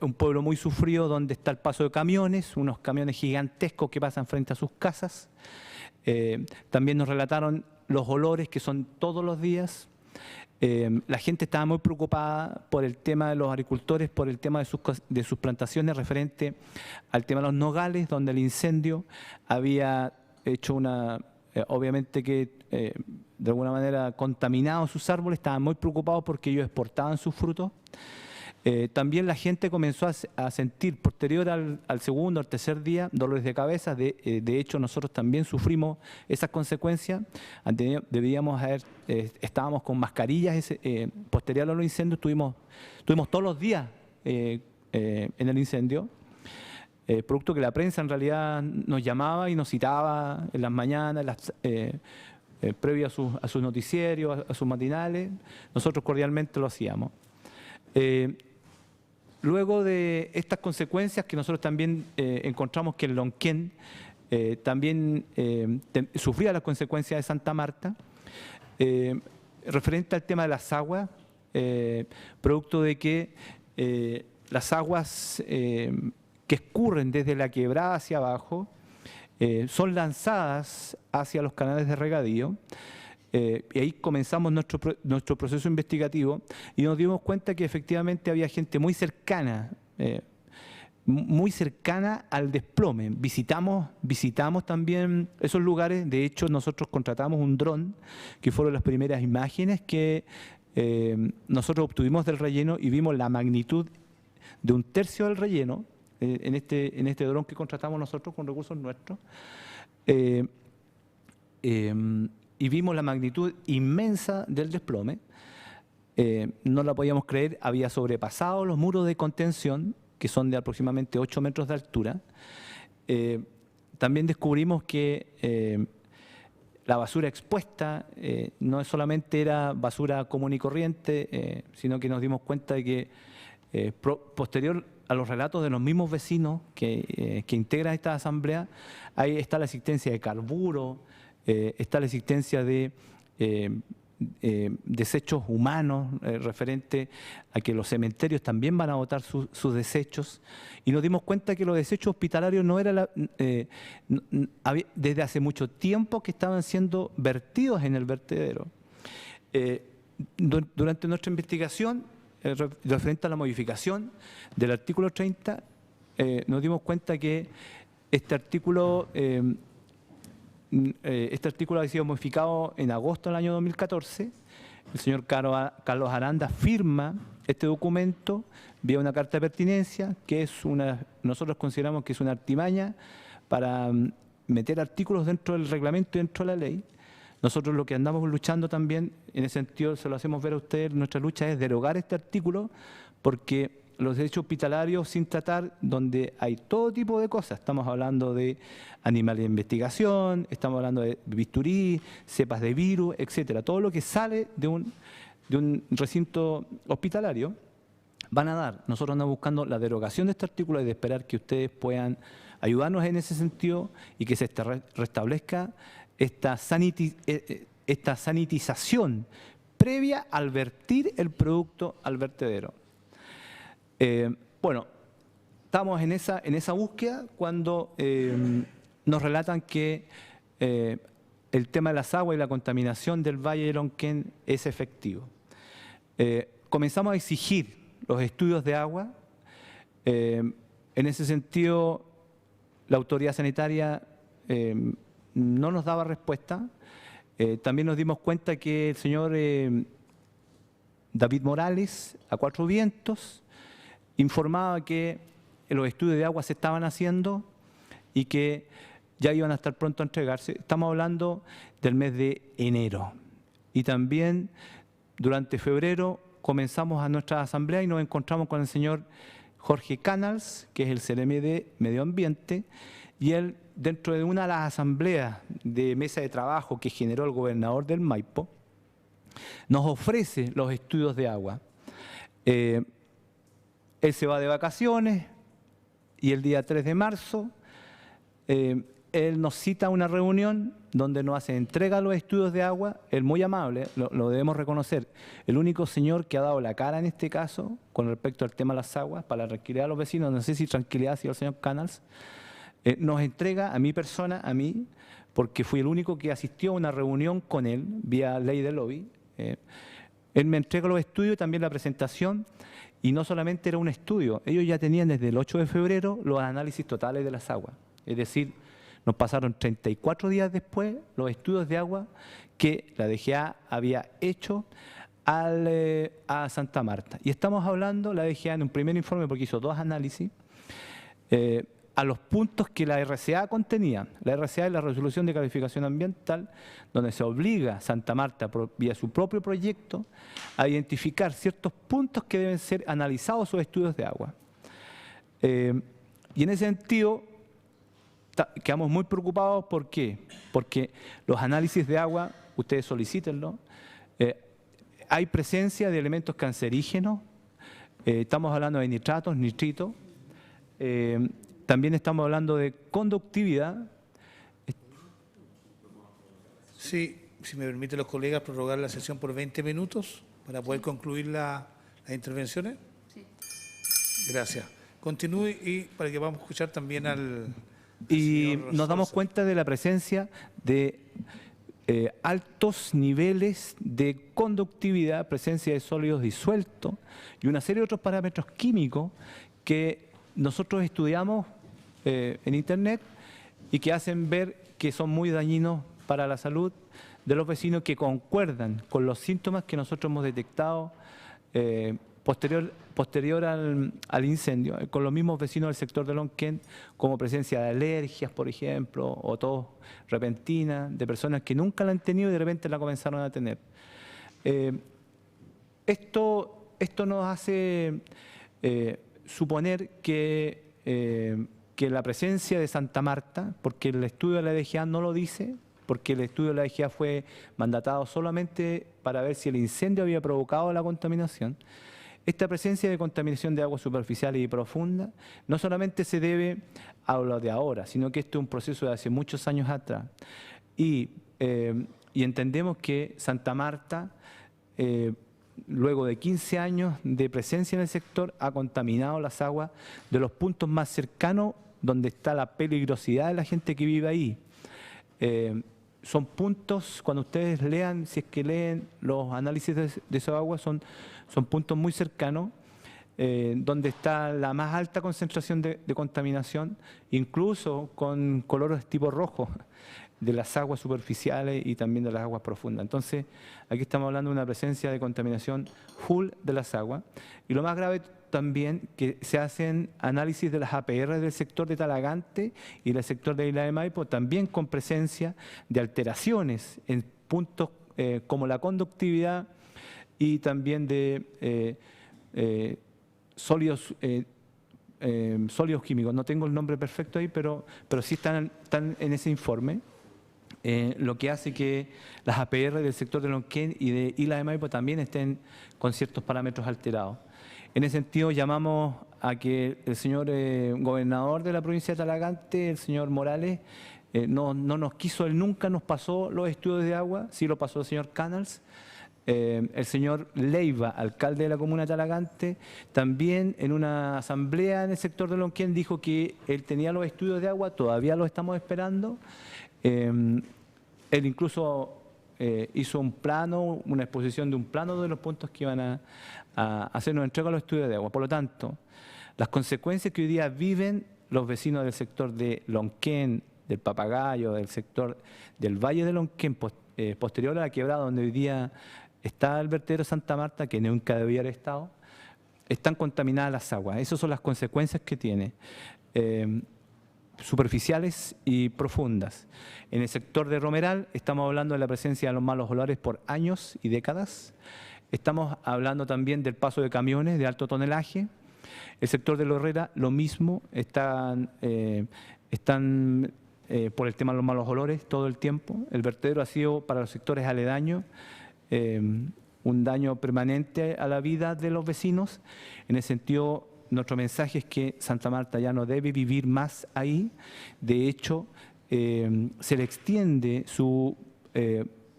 un pueblo muy sufrido donde está el paso de camiones, unos camiones gigantescos que pasan frente a sus casas. También nos relataron los olores que son todos los días. La gente estaba muy preocupada por el tema de los agricultores, por el tema de sus plantaciones referente al tema de los nogales, donde el incendio había hecho obviamente que de alguna manera contaminado sus árboles. Estaban muy preocupados porque ellos exportaban sus frutos. También la gente comenzó a sentir, posterior al segundo o al tercer día, dolores de cabeza. De hecho, nosotros también sufrimos esas consecuencias. Estábamos con mascarillas. Posterior a los incendios, estuvimos todos los días en el incendio. Producto que la prensa en realidad nos llamaba y nos citaba en las mañanas, previo a sus noticierios, a sus matinales. Nosotros cordialmente lo hacíamos. Luego de estas consecuencias que nosotros también encontramos que el Lonquén también sufría las consecuencias de Santa Marta, referente al tema de las aguas, producto de que las aguas que escurren desde la quebrada hacia abajo son lanzadas hacia los canales de regadío. Y ahí comenzamos nuestro proceso investigativo y nos dimos cuenta que efectivamente había gente muy cercana al desplome. Visitamos también esos lugares. De hecho, nosotros contratamos un dron, que fueron las primeras imágenes que nosotros obtuvimos del relleno y vimos la magnitud de 1/3 del relleno en este dron que contratamos nosotros con recursos nuestros. Y vimos la magnitud inmensa del desplome. No la podíamos creer, había sobrepasado los muros de contención, que son de aproximadamente 8 metros de altura. También descubrimos que la basura expuesta no solamente era basura común y corriente, sino que nos dimos cuenta de que posterior a los relatos de los mismos vecinos que integran esta asamblea, ahí está la existencia de carburo, está la existencia de desechos humanos referente a que los cementerios también van a botar sus desechos, y nos dimos cuenta que los desechos hospitalarios no era desde hace mucho tiempo que estaban siendo vertidos en el vertedero. Durante nuestra investigación referente a la modificación del artículo 30, nos dimos cuenta que este artículo había sido modificado en agosto del año 2014. El señor Carlos Aranda firma este documento vía una carta de pertinencia, que es nosotros consideramos que es una artimaña para meter artículos dentro del reglamento y dentro de la ley. Nosotros lo que andamos luchando también, en ese sentido se lo hacemos ver a ustedes, nuestra lucha es derogar este artículo, porque los derechos hospitalarios sin tratar, donde hay todo tipo de cosas, estamos hablando de animales de investigación, estamos hablando de bisturí, cepas de virus, etcétera, todo lo que sale de un recinto hospitalario, van a dar. Nosotros andamos buscando la derogación de este artículo y de esperar que ustedes puedan ayudarnos en ese sentido y que se restablezca esta sanitización previa al vertir el producto al vertedero. Bueno, estamos en esa búsqueda cuando nos relatan que el tema de las aguas y la contaminación del Valle de Lonquén es efectivo. Comenzamos a exigir los estudios de agua. En ese sentido, la autoridad sanitaria no nos daba respuesta. También nos dimos cuenta que el señor David Morales, a Cuatro Vientos, informaba que los estudios de agua se estaban haciendo y que ya iban a estar pronto a entregarse. Estamos hablando del mes de enero. Y también durante febrero comenzamos a nuestra asamblea y nos encontramos con el señor Jorge Canals, que es el CNM de Medio Ambiente, y él, dentro de una de las asambleas de mesa de trabajo que generó el gobernador del Maipo, nos ofrece los estudios de agua. Él se va de vacaciones y el día 3 de marzo él nos cita a una reunión donde nos hace entrega de los estudios de agua. Él muy amable, lo debemos reconocer. El único señor que ha dado la cara en este caso con respecto al tema de las aguas, para la tranquilidad de los vecinos, no sé si tranquilidad ha sido el señor Canals, nos entrega a mi persona, a mí, porque fui el único que asistió a una reunión con él vía ley de lobby. Él me entrega los estudios y también la presentación, y no solamente era un estudio, ellos ya tenían desde el 8 de febrero los análisis totales de las aguas. Es decir, nos pasaron 34 días después los estudios de agua que la DGA había hecho a Santa Marta. Y estamos hablando, la DGA en un primer informe, porque hizo 2 análisis, a los puntos que la RCA contenía. La RCA es la resolución de calificación ambiental, donde se obliga a Santa Marta, vía su propio proyecto, a identificar ciertos puntos que deben ser analizados sus estudios de agua. Y en ese sentido, quedamos muy preocupados. ¿Por qué? Porque los análisis de agua, ustedes solicítenlo, hay presencia de elementos cancerígenos, estamos hablando de nitratos, nitritos, también estamos hablando de conductividad. Sí, si me permiten los colegas, prorrogar la sesión por 20 minutos para poder concluir las intervenciones. Sí. Gracias. Continúe y para que vamos a escuchar también al Y señor nos damos Sosa. cuenta de la presencia de altos niveles de conductividad, presencia de sólidos disueltos y una serie de otros parámetros químicos que nosotros estudiamos en Internet y que hacen ver que son muy dañinos para la salud de los vecinos, que concuerdan con los síntomas que nosotros hemos detectado posterior al incendio, con los mismos vecinos del sector de Lonquén, como presencia de alergias, por ejemplo, o tos repentina, de personas que nunca la han tenido y de repente la comenzaron a tener. Esto nos hace suponer que la presencia de Santa Marta, porque el estudio de la DGA no lo dice, porque el estudio de la DGA fue mandatado solamente para ver si el incendio había provocado la contaminación. Esta presencia de contaminación de aguas superficiales y profundas no solamente se debe a lo de ahora, sino que esto es un proceso de hace muchos años atrás. Y entendemos que Santa Marta, luego de 15 años de presencia en el sector, ha contaminado las aguas de los puntos más cercanos donde está la peligrosidad de la gente que vive ahí. Son puntos, cuando ustedes lean, si es que leen los análisis de esa agua, son puntos muy cercanos, donde está la más alta concentración de contaminación, incluso con colores tipo rojo, de las aguas superficiales y también de las aguas profundas. Entonces, aquí estamos hablando de una presencia de contaminación full de las aguas. Y lo más grave también, que se hacen análisis de las APR del sector de Talagante y del sector de Isla de Maipo, también con presencia de alteraciones en puntos como la conductividad y también de sólidos químicos. No tengo el nombre perfecto ahí, pero sí están en ese informe. Lo que hace que las APR del sector de Lonquén y de Isla de Maipo también estén con ciertos parámetros alterados. En ese sentido, llamamos a que el señor gobernador de la provincia de Talagante, el señor Morales, no nos quiso, él nunca nos pasó los estudios de agua, sí lo pasó el señor Canals. El señor Leiva, alcalde de la comuna de Talagante, también en una asamblea en el sector de Lonquén dijo que él tenía los estudios de agua, todavía los estamos esperando. Él incluso hizo un plano, una exposición de un plano de los puntos que iban a hacernos entrega a los estudios de agua. Por lo tanto, las consecuencias que hoy día viven los vecinos del sector de Lonquén, del Papagayo, del sector del Valle de Lonquén, posterior a la quebrada donde hoy día está el vertedero Santa Marta, que nunca debía haber estado, están contaminadas las aguas. Esas son las consecuencias que tiene, superficiales y profundas. En el sector de Romeral estamos hablando de la presencia de los malos olores por años y décadas. Estamos hablando también del paso de camiones de alto tonelaje. El sector de La Herrera, lo mismo, están por el tema de los malos olores todo el tiempo. El vertedero ha sido para los sectores aledaños un daño permanente a la vida de los vecinos. En ese sentido, nuestro mensaje es que Santa Marta ya no debe vivir más ahí. De hecho, se le extiende su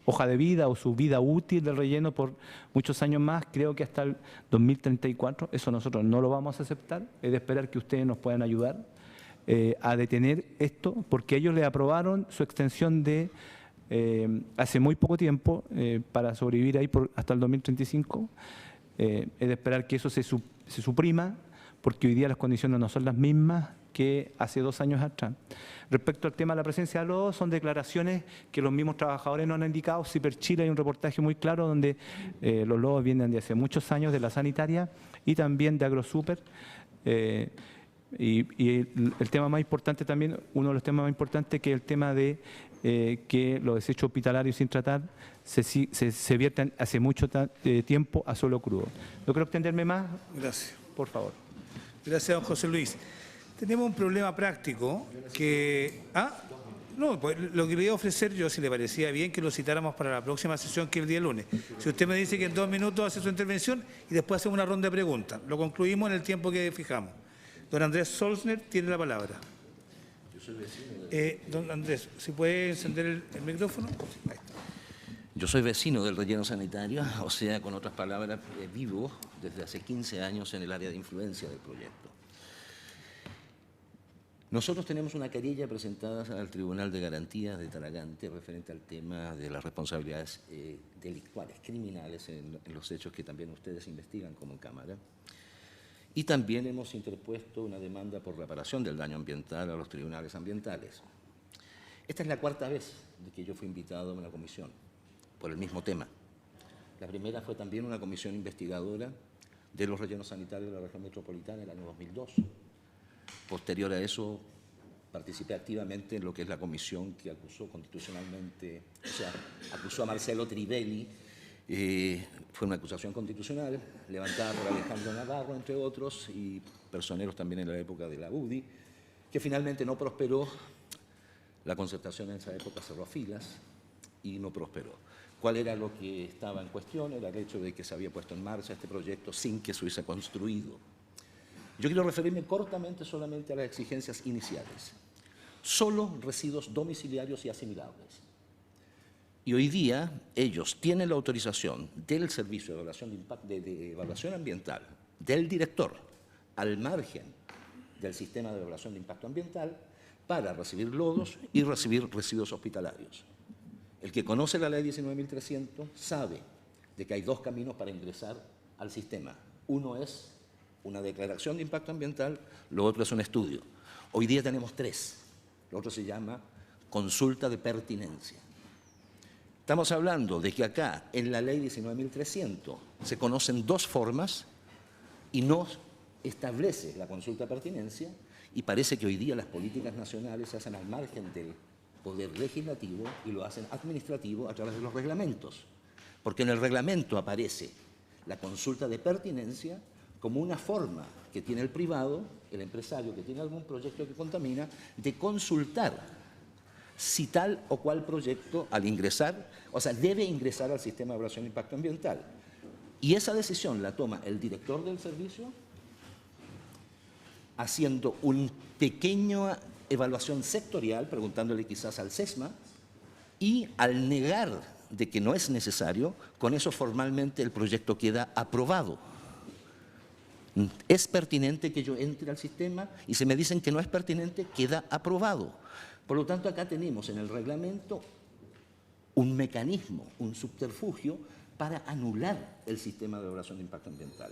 hoja de vida o su vida útil del relleno por muchos años más, creo que hasta el 2034. Eso nosotros no lo vamos a aceptar. Es de esperar que ustedes nos puedan ayudar a detener esto, porque ellos le aprobaron su extensión de hace muy poco tiempo para sobrevivir ahí hasta el 2035. Es de esperar que eso se suprima, porque hoy día las condiciones no son las mismas que hace 2 años atrás. Respecto al tema de la presencia de lodos, son declaraciones que los mismos trabajadores nos han indicado. Ciper Chile hay un reportaje muy claro donde los lodos vienen de hace muchos años de la sanitaria y también de AgroSuper. Y el tema más importante también, uno de los temas más importantes, que es el tema de que los desechos hospitalarios sin tratar se vierten hace mucho tiempo a suelo crudo. No quiero extenderme más. Gracias. Por favor. Gracias, don José Luis. Tenemos un problema práctico que... No, pues lo que le iba a ofrecer yo, si le parecía bien, que lo citáramos para la próxima sesión, que es el día lunes. Si usted me dice que en 2 minutos hace su intervención y después hacemos una ronda de preguntas. Lo concluimos en el tiempo que fijamos. Don Andrés Solsner tiene la palabra. Yo soy vecino don Andrés, ¿si puede encender el micrófono? Ahí está. Yo soy vecino del relleno sanitario, o sea, con otras palabras, vivo desde hace 15 años en el área de influencia del proyecto. Nosotros tenemos una querella presentada al Tribunal de Garantías de Talagante referente al tema de las responsabilidades delictuales, criminales, en los hechos que también ustedes investigan como Cámara. Y también hemos interpuesto una demanda por reparación del daño ambiental a los tribunales ambientales. Esta es la 4ª vez de que yo fui invitado a una comisión por el mismo tema. La primera fue también una comisión investigadora de los rellenos sanitarios de la región metropolitana en el año 2002. Posterior a eso, participé activamente en lo que es la comisión que acusó constitucionalmente, o sea, acusó a Marcelo Trivelli. Fue una acusación constitucional levantada por Alejandro Navarro, entre otros, y personeros también en la época de la UDI, que finalmente no prosperó. La concertación en esa época cerró filas y no prosperó. ¿Cuál era lo que estaba en cuestión? Era el hecho de que se había puesto en marcha este proyecto sin que se hubiese construido. Yo quiero referirme cortamente solamente a las exigencias iniciales. Solo residuos domiciliarios y asimilables. Y hoy día ellos tienen la autorización del Servicio de Evaluación, de Evaluación Ambiental, del director, al margen del Sistema de Evaluación de Impacto Ambiental, para recibir lodos y recibir residuos hospitalarios. El que conoce la Ley 19.300 sabe de que hay 2 caminos para ingresar al sistema. Uno es una declaración de impacto ambiental, lo otro es un estudio. Hoy día tenemos 3. Lo otro se llama consulta de pertinencia. Estamos hablando de que acá, en la Ley 19.300, se conocen 2 formas y no establece la consulta de pertinencia, y parece que hoy día las políticas nacionales se hacen al margen del poder legislativo y lo hacen administrativo a través de los reglamentos. Porque en el reglamento aparece la consulta de pertinencia como una forma que tiene el privado, el empresario que tiene algún proyecto que contamina, de consultar si tal o cual proyecto al ingresar, o sea, debe ingresar al sistema de evaluación de impacto ambiental. Y esa decisión la toma el director del servicio haciendo una pequeña evaluación sectorial, preguntándole quizás al SESMA, y al negar de que no es necesario, con eso formalmente el proyecto queda aprobado. ¿Es pertinente que yo entre al sistema? Y si me dicen que no es pertinente, queda aprobado. Por lo tanto, acá tenemos en el reglamento un mecanismo, un subterfugio para anular el sistema de evaluación de impacto ambiental.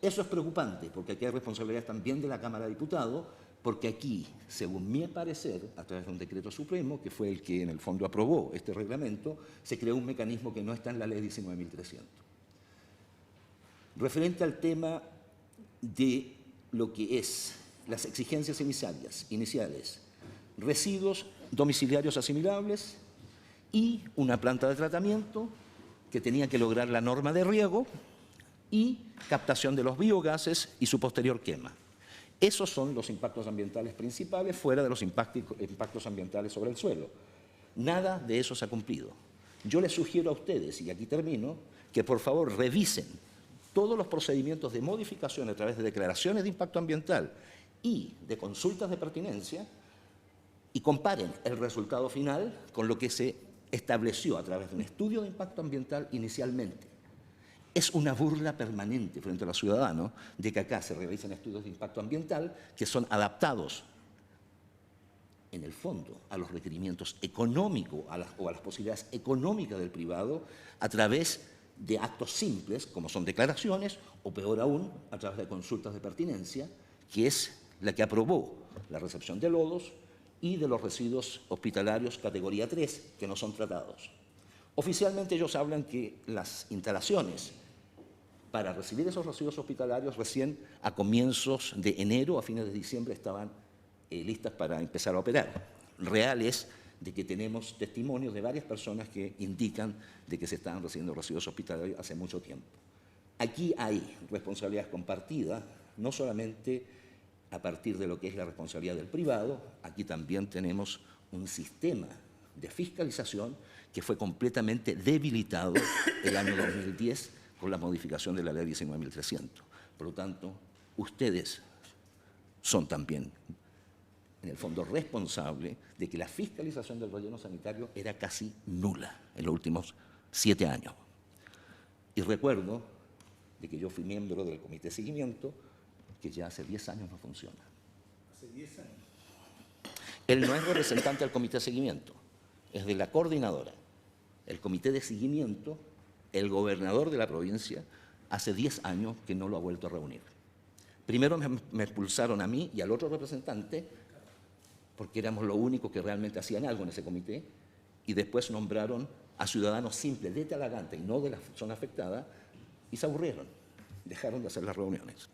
Eso es preocupante, porque aquí hay responsabilidad también de la Cámara de Diputados, porque aquí, según mi parecer, a través de un decreto supremo, que fue el que en el fondo aprobó este reglamento, se creó un mecanismo que no está en la Ley 19.300. Referente al tema de lo que es las exigencias iniciales, residuos domiciliarios asimilables y una planta de tratamiento que tenía que lograr la norma de riego y captación de los biogases y su posterior quema. Esos son los impactos ambientales principales, fuera de los impactos ambientales sobre el suelo. Nada de eso se ha cumplido. Yo les sugiero a ustedes, y aquí termino, que por favor revisen todos los procedimientos de modificación a través de declaraciones de impacto ambiental y de consultas de pertinencia y comparen el resultado final con lo que se estableció a través de un estudio de impacto ambiental inicialmente. Es una burla permanente frente a los ciudadanos de que acá se realicen estudios de impacto ambiental que son adaptados en el fondo a los requerimientos económicos o a las posibilidades económicas del privado a través de actos simples, como son declaraciones, o peor aún, a través de consultas de pertinencia, que es la que aprobó la recepción de lodos y de los residuos hospitalarios categoría 3, que no son tratados. Oficialmente ellos hablan que las instalaciones para recibir esos residuos hospitalarios recién a comienzos de enero, a fines de diciembre, estaban listas para empezar a operar. Real es de que tenemos testimonios de varias personas que indican de que se estaban recibiendo residuos hospitalarios hace mucho tiempo. Aquí hay responsabilidades compartidas, no solamente a partir de lo que es la responsabilidad del privado, aquí también tenemos un sistema de fiscalización que fue completamente debilitado el año 2010 con la modificación de la ley 19.300. Por lo tanto, ustedes son también, en el fondo, responsables de que la fiscalización del relleno sanitario era casi nula en los últimos 7 años. Y recuerdo de que yo fui miembro del comité de seguimiento, que ya hace 10 años no funciona. ¿Hace 10 años? Él no es representante del comité de seguimiento, es de la coordinadora. El comité de seguimiento, el gobernador de la provincia, hace 10 años que no lo ha vuelto a reunir. Primero me expulsaron a mí y al otro representante, porque éramos los únicos que realmente hacían algo en ese comité, y después nombraron a ciudadanos simples de Talagante y no de la zona afectada, y se aburrieron, dejaron de hacer las reuniones.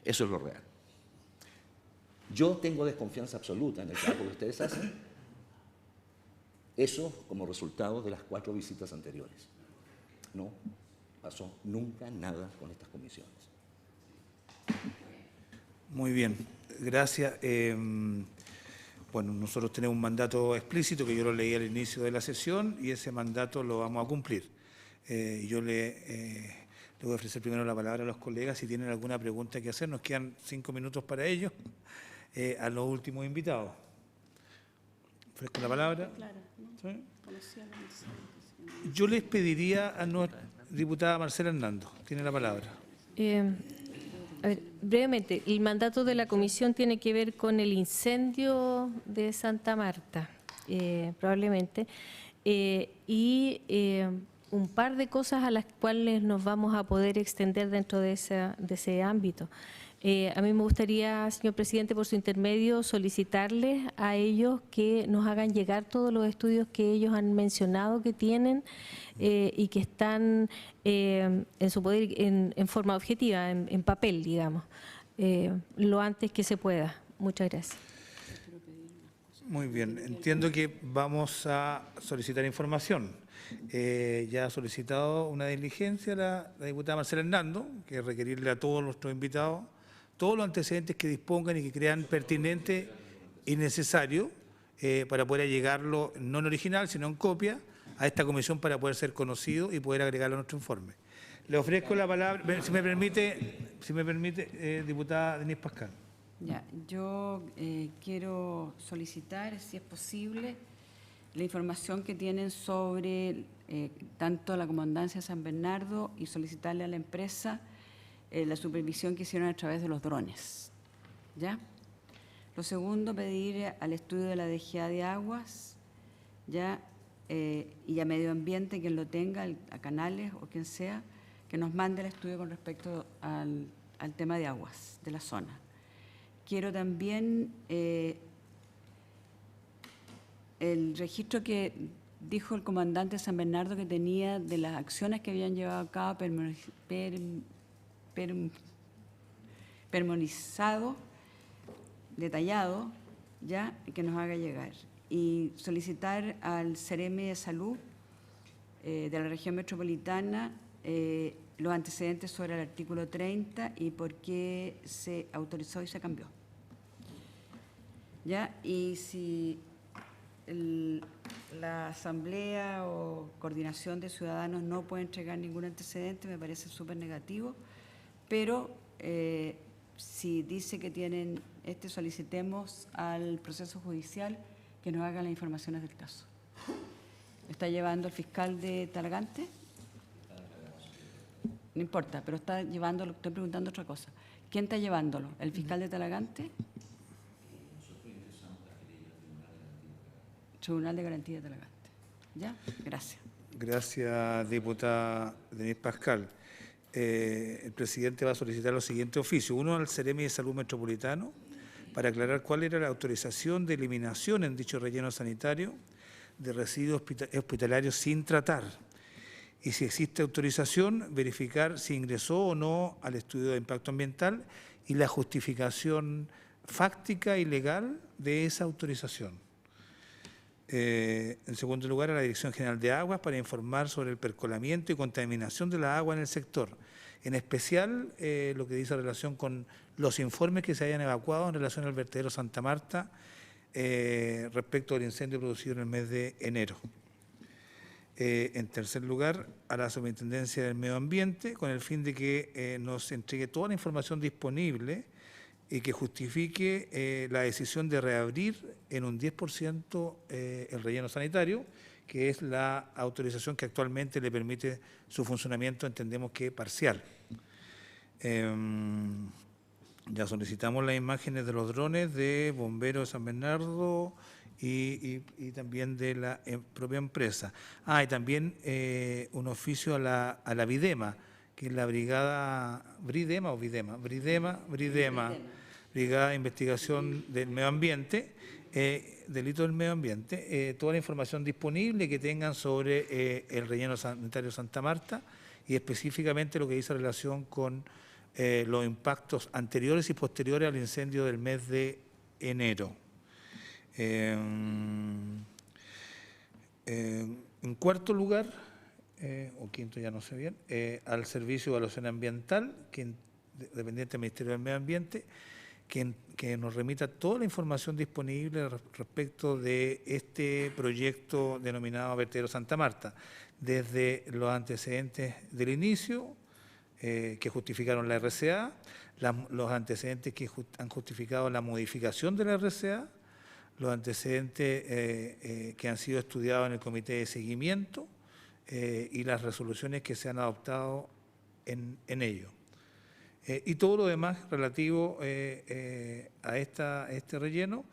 Eso es lo real. Yo tengo desconfianza absoluta en el trabajo que ustedes hacen. Eso como resultado de las 4 visitas anteriores. No pasó nunca nada con estas comisiones. Muy bien, gracias. Bueno, nosotros tenemos un mandato explícito que yo lo leí al inicio de la sesión y ese mandato lo vamos a cumplir. Yo le voy a ofrecer primero la palabra a los colegas si tienen alguna pregunta que hacer. Nos quedan 5 minutos para ello. A los últimos invitados. Ofrezco la palabra. ¿Sí? Yo les pediría a nuestra diputada Marcela Hernando. Tiene la palabra. A ver, brevemente, el mandato de la comisión tiene que ver con el incendio de Santa Marta, probablemente, y un par de cosas a las cuales nos vamos a poder extender dentro de ese ámbito. A mí me gustaría, señor presidente, por su intermedio, solicitarles a ellos que nos hagan llegar todos los estudios que ellos han mencionado que tienen y que están en su poder en forma objetiva, en papel, digamos, lo antes que se pueda. Muchas gracias. Muy bien, entiendo que vamos a solicitar información. Ya ha solicitado una diligencia la diputada Marcela Hernando, que es requerirle a todos nuestros invitados todos los antecedentes que dispongan y que crean pertinente y necesario para poder allegarlo, no en original, sino en copia, a esta comisión para poder ser conocido y poder agregarlo a nuestro informe. Le ofrezco la palabra, si me permite, diputada Denise Pascal. Ya, yo quiero solicitar, si es posible, la información que tienen sobre tanto la Comandancia de San Bernardo y solicitarle a la empresa la supervisión que hicieron a través de los drones. ¿Ya? Lo segundo, pedir al estudio de la DGA de aguas, ¿ya? Y a Medio Ambiente, quien lo tenga, a Canales o quien sea, que nos mande el estudio con respecto al tema de aguas de la zona. Quiero también el registro que dijo el comandante de San Bernardo que tenía de las acciones que habían llevado a cabo permonizado, detallado, ya, que nos haga llegar. Y solicitar al CEREM de Salud de la región metropolitana los antecedentes sobre el artículo 30 y por qué se autorizó y se cambió. ¿Ya? Y si la asamblea o coordinación de ciudadanos no puede entregar ningún antecedente, me parece súper negativo, pero si dice que tienen solicitemos al proceso judicial que nos haga las informaciones del caso. ¿Está llevando el fiscal de Talagante? No importa, pero está llevándolo, estoy preguntando otra cosa. ¿Quién está llevándolo? ¿El fiscal de Talagante? Tribunal de Garantía de Talagante. ¿Ya? Gracias. Gracias, diputada Denise Pascal. El presidente va a solicitar los siguientes oficios. Uno al Ceremi de Salud Metropolitano para aclarar cuál era la autorización de eliminación en dicho relleno sanitario de residuos hospitalarios sin tratar. Y si existe autorización, verificar si ingresó o no al estudio de impacto ambiental y la justificación fáctica y legal de esa autorización. En segundo lugar, a la Dirección General de Aguas para informar sobre el percolamiento y contaminación de la agua en el sector. En especial, lo que dice relación con los informes que se hayan evacuado en relación al vertedero Santa Marta respecto al incendio producido en el mes de enero. En tercer lugar, a la Superintendencia del Medio Ambiente, con el fin de que nos entregue toda la información disponible y que justifique la decisión de reabrir en un 10% el relleno sanitario, que es la autorización que actualmente le permite su funcionamiento, entendemos que parcial. Ya solicitamos las imágenes de los drones de Bomberos de San Bernardo y también de la propia empresa. Y también un oficio a la Videma, que es la Brigada Bridema o Videma, Bridema. Brigada de Investigación del Medio Ambiente, Delito del Medio Ambiente, toda la información disponible que tengan sobre el relleno sanitario Santa Marta y específicamente lo que dice relación con los impactos anteriores y posteriores al incendio del mes de enero. En cuarto lugar, o quinto ya no sé bien, al Servicio de Evaluación Ambiental, que dependiente del Ministerio del Medio Ambiente, que nos remita toda la información disponible respecto de este proyecto denominado Vertedero Santa Marta, desde los antecedentes del inicio, que justificaron la RCA, los antecedentes que han justificado la modificación de la RCA, los antecedentes que han sido estudiados en el Comité de Seguimiento y las resoluciones que se han adoptado en ello. Y todo lo demás relativo a este relleno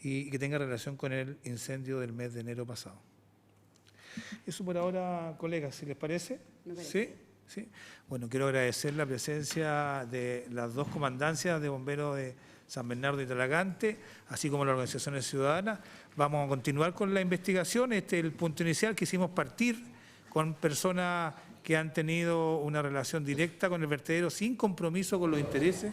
y que tenga relación con el incendio del mes de enero pasado. Eso por ahora, colegas, si les parece. ¿Sí? ¿Sí? Bueno, quiero agradecer la presencia de las dos comandancias de bomberos de San Bernardo y Talagante, así como las organizaciones ciudadanas. Vamos a continuar con la investigación. Este es el punto inicial. Quisimos partir con personas que han tenido una relación directa con el vertedero sin compromiso con los intereses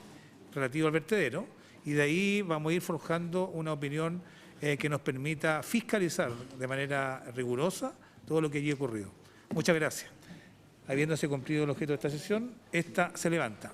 relativos al vertedero, y de ahí vamos a ir forjando una opinión que nos permita fiscalizar de manera rigurosa todo lo que allí ha ocurrido. Muchas gracias. Habiéndose cumplido el objeto de esta sesión, esta se levanta.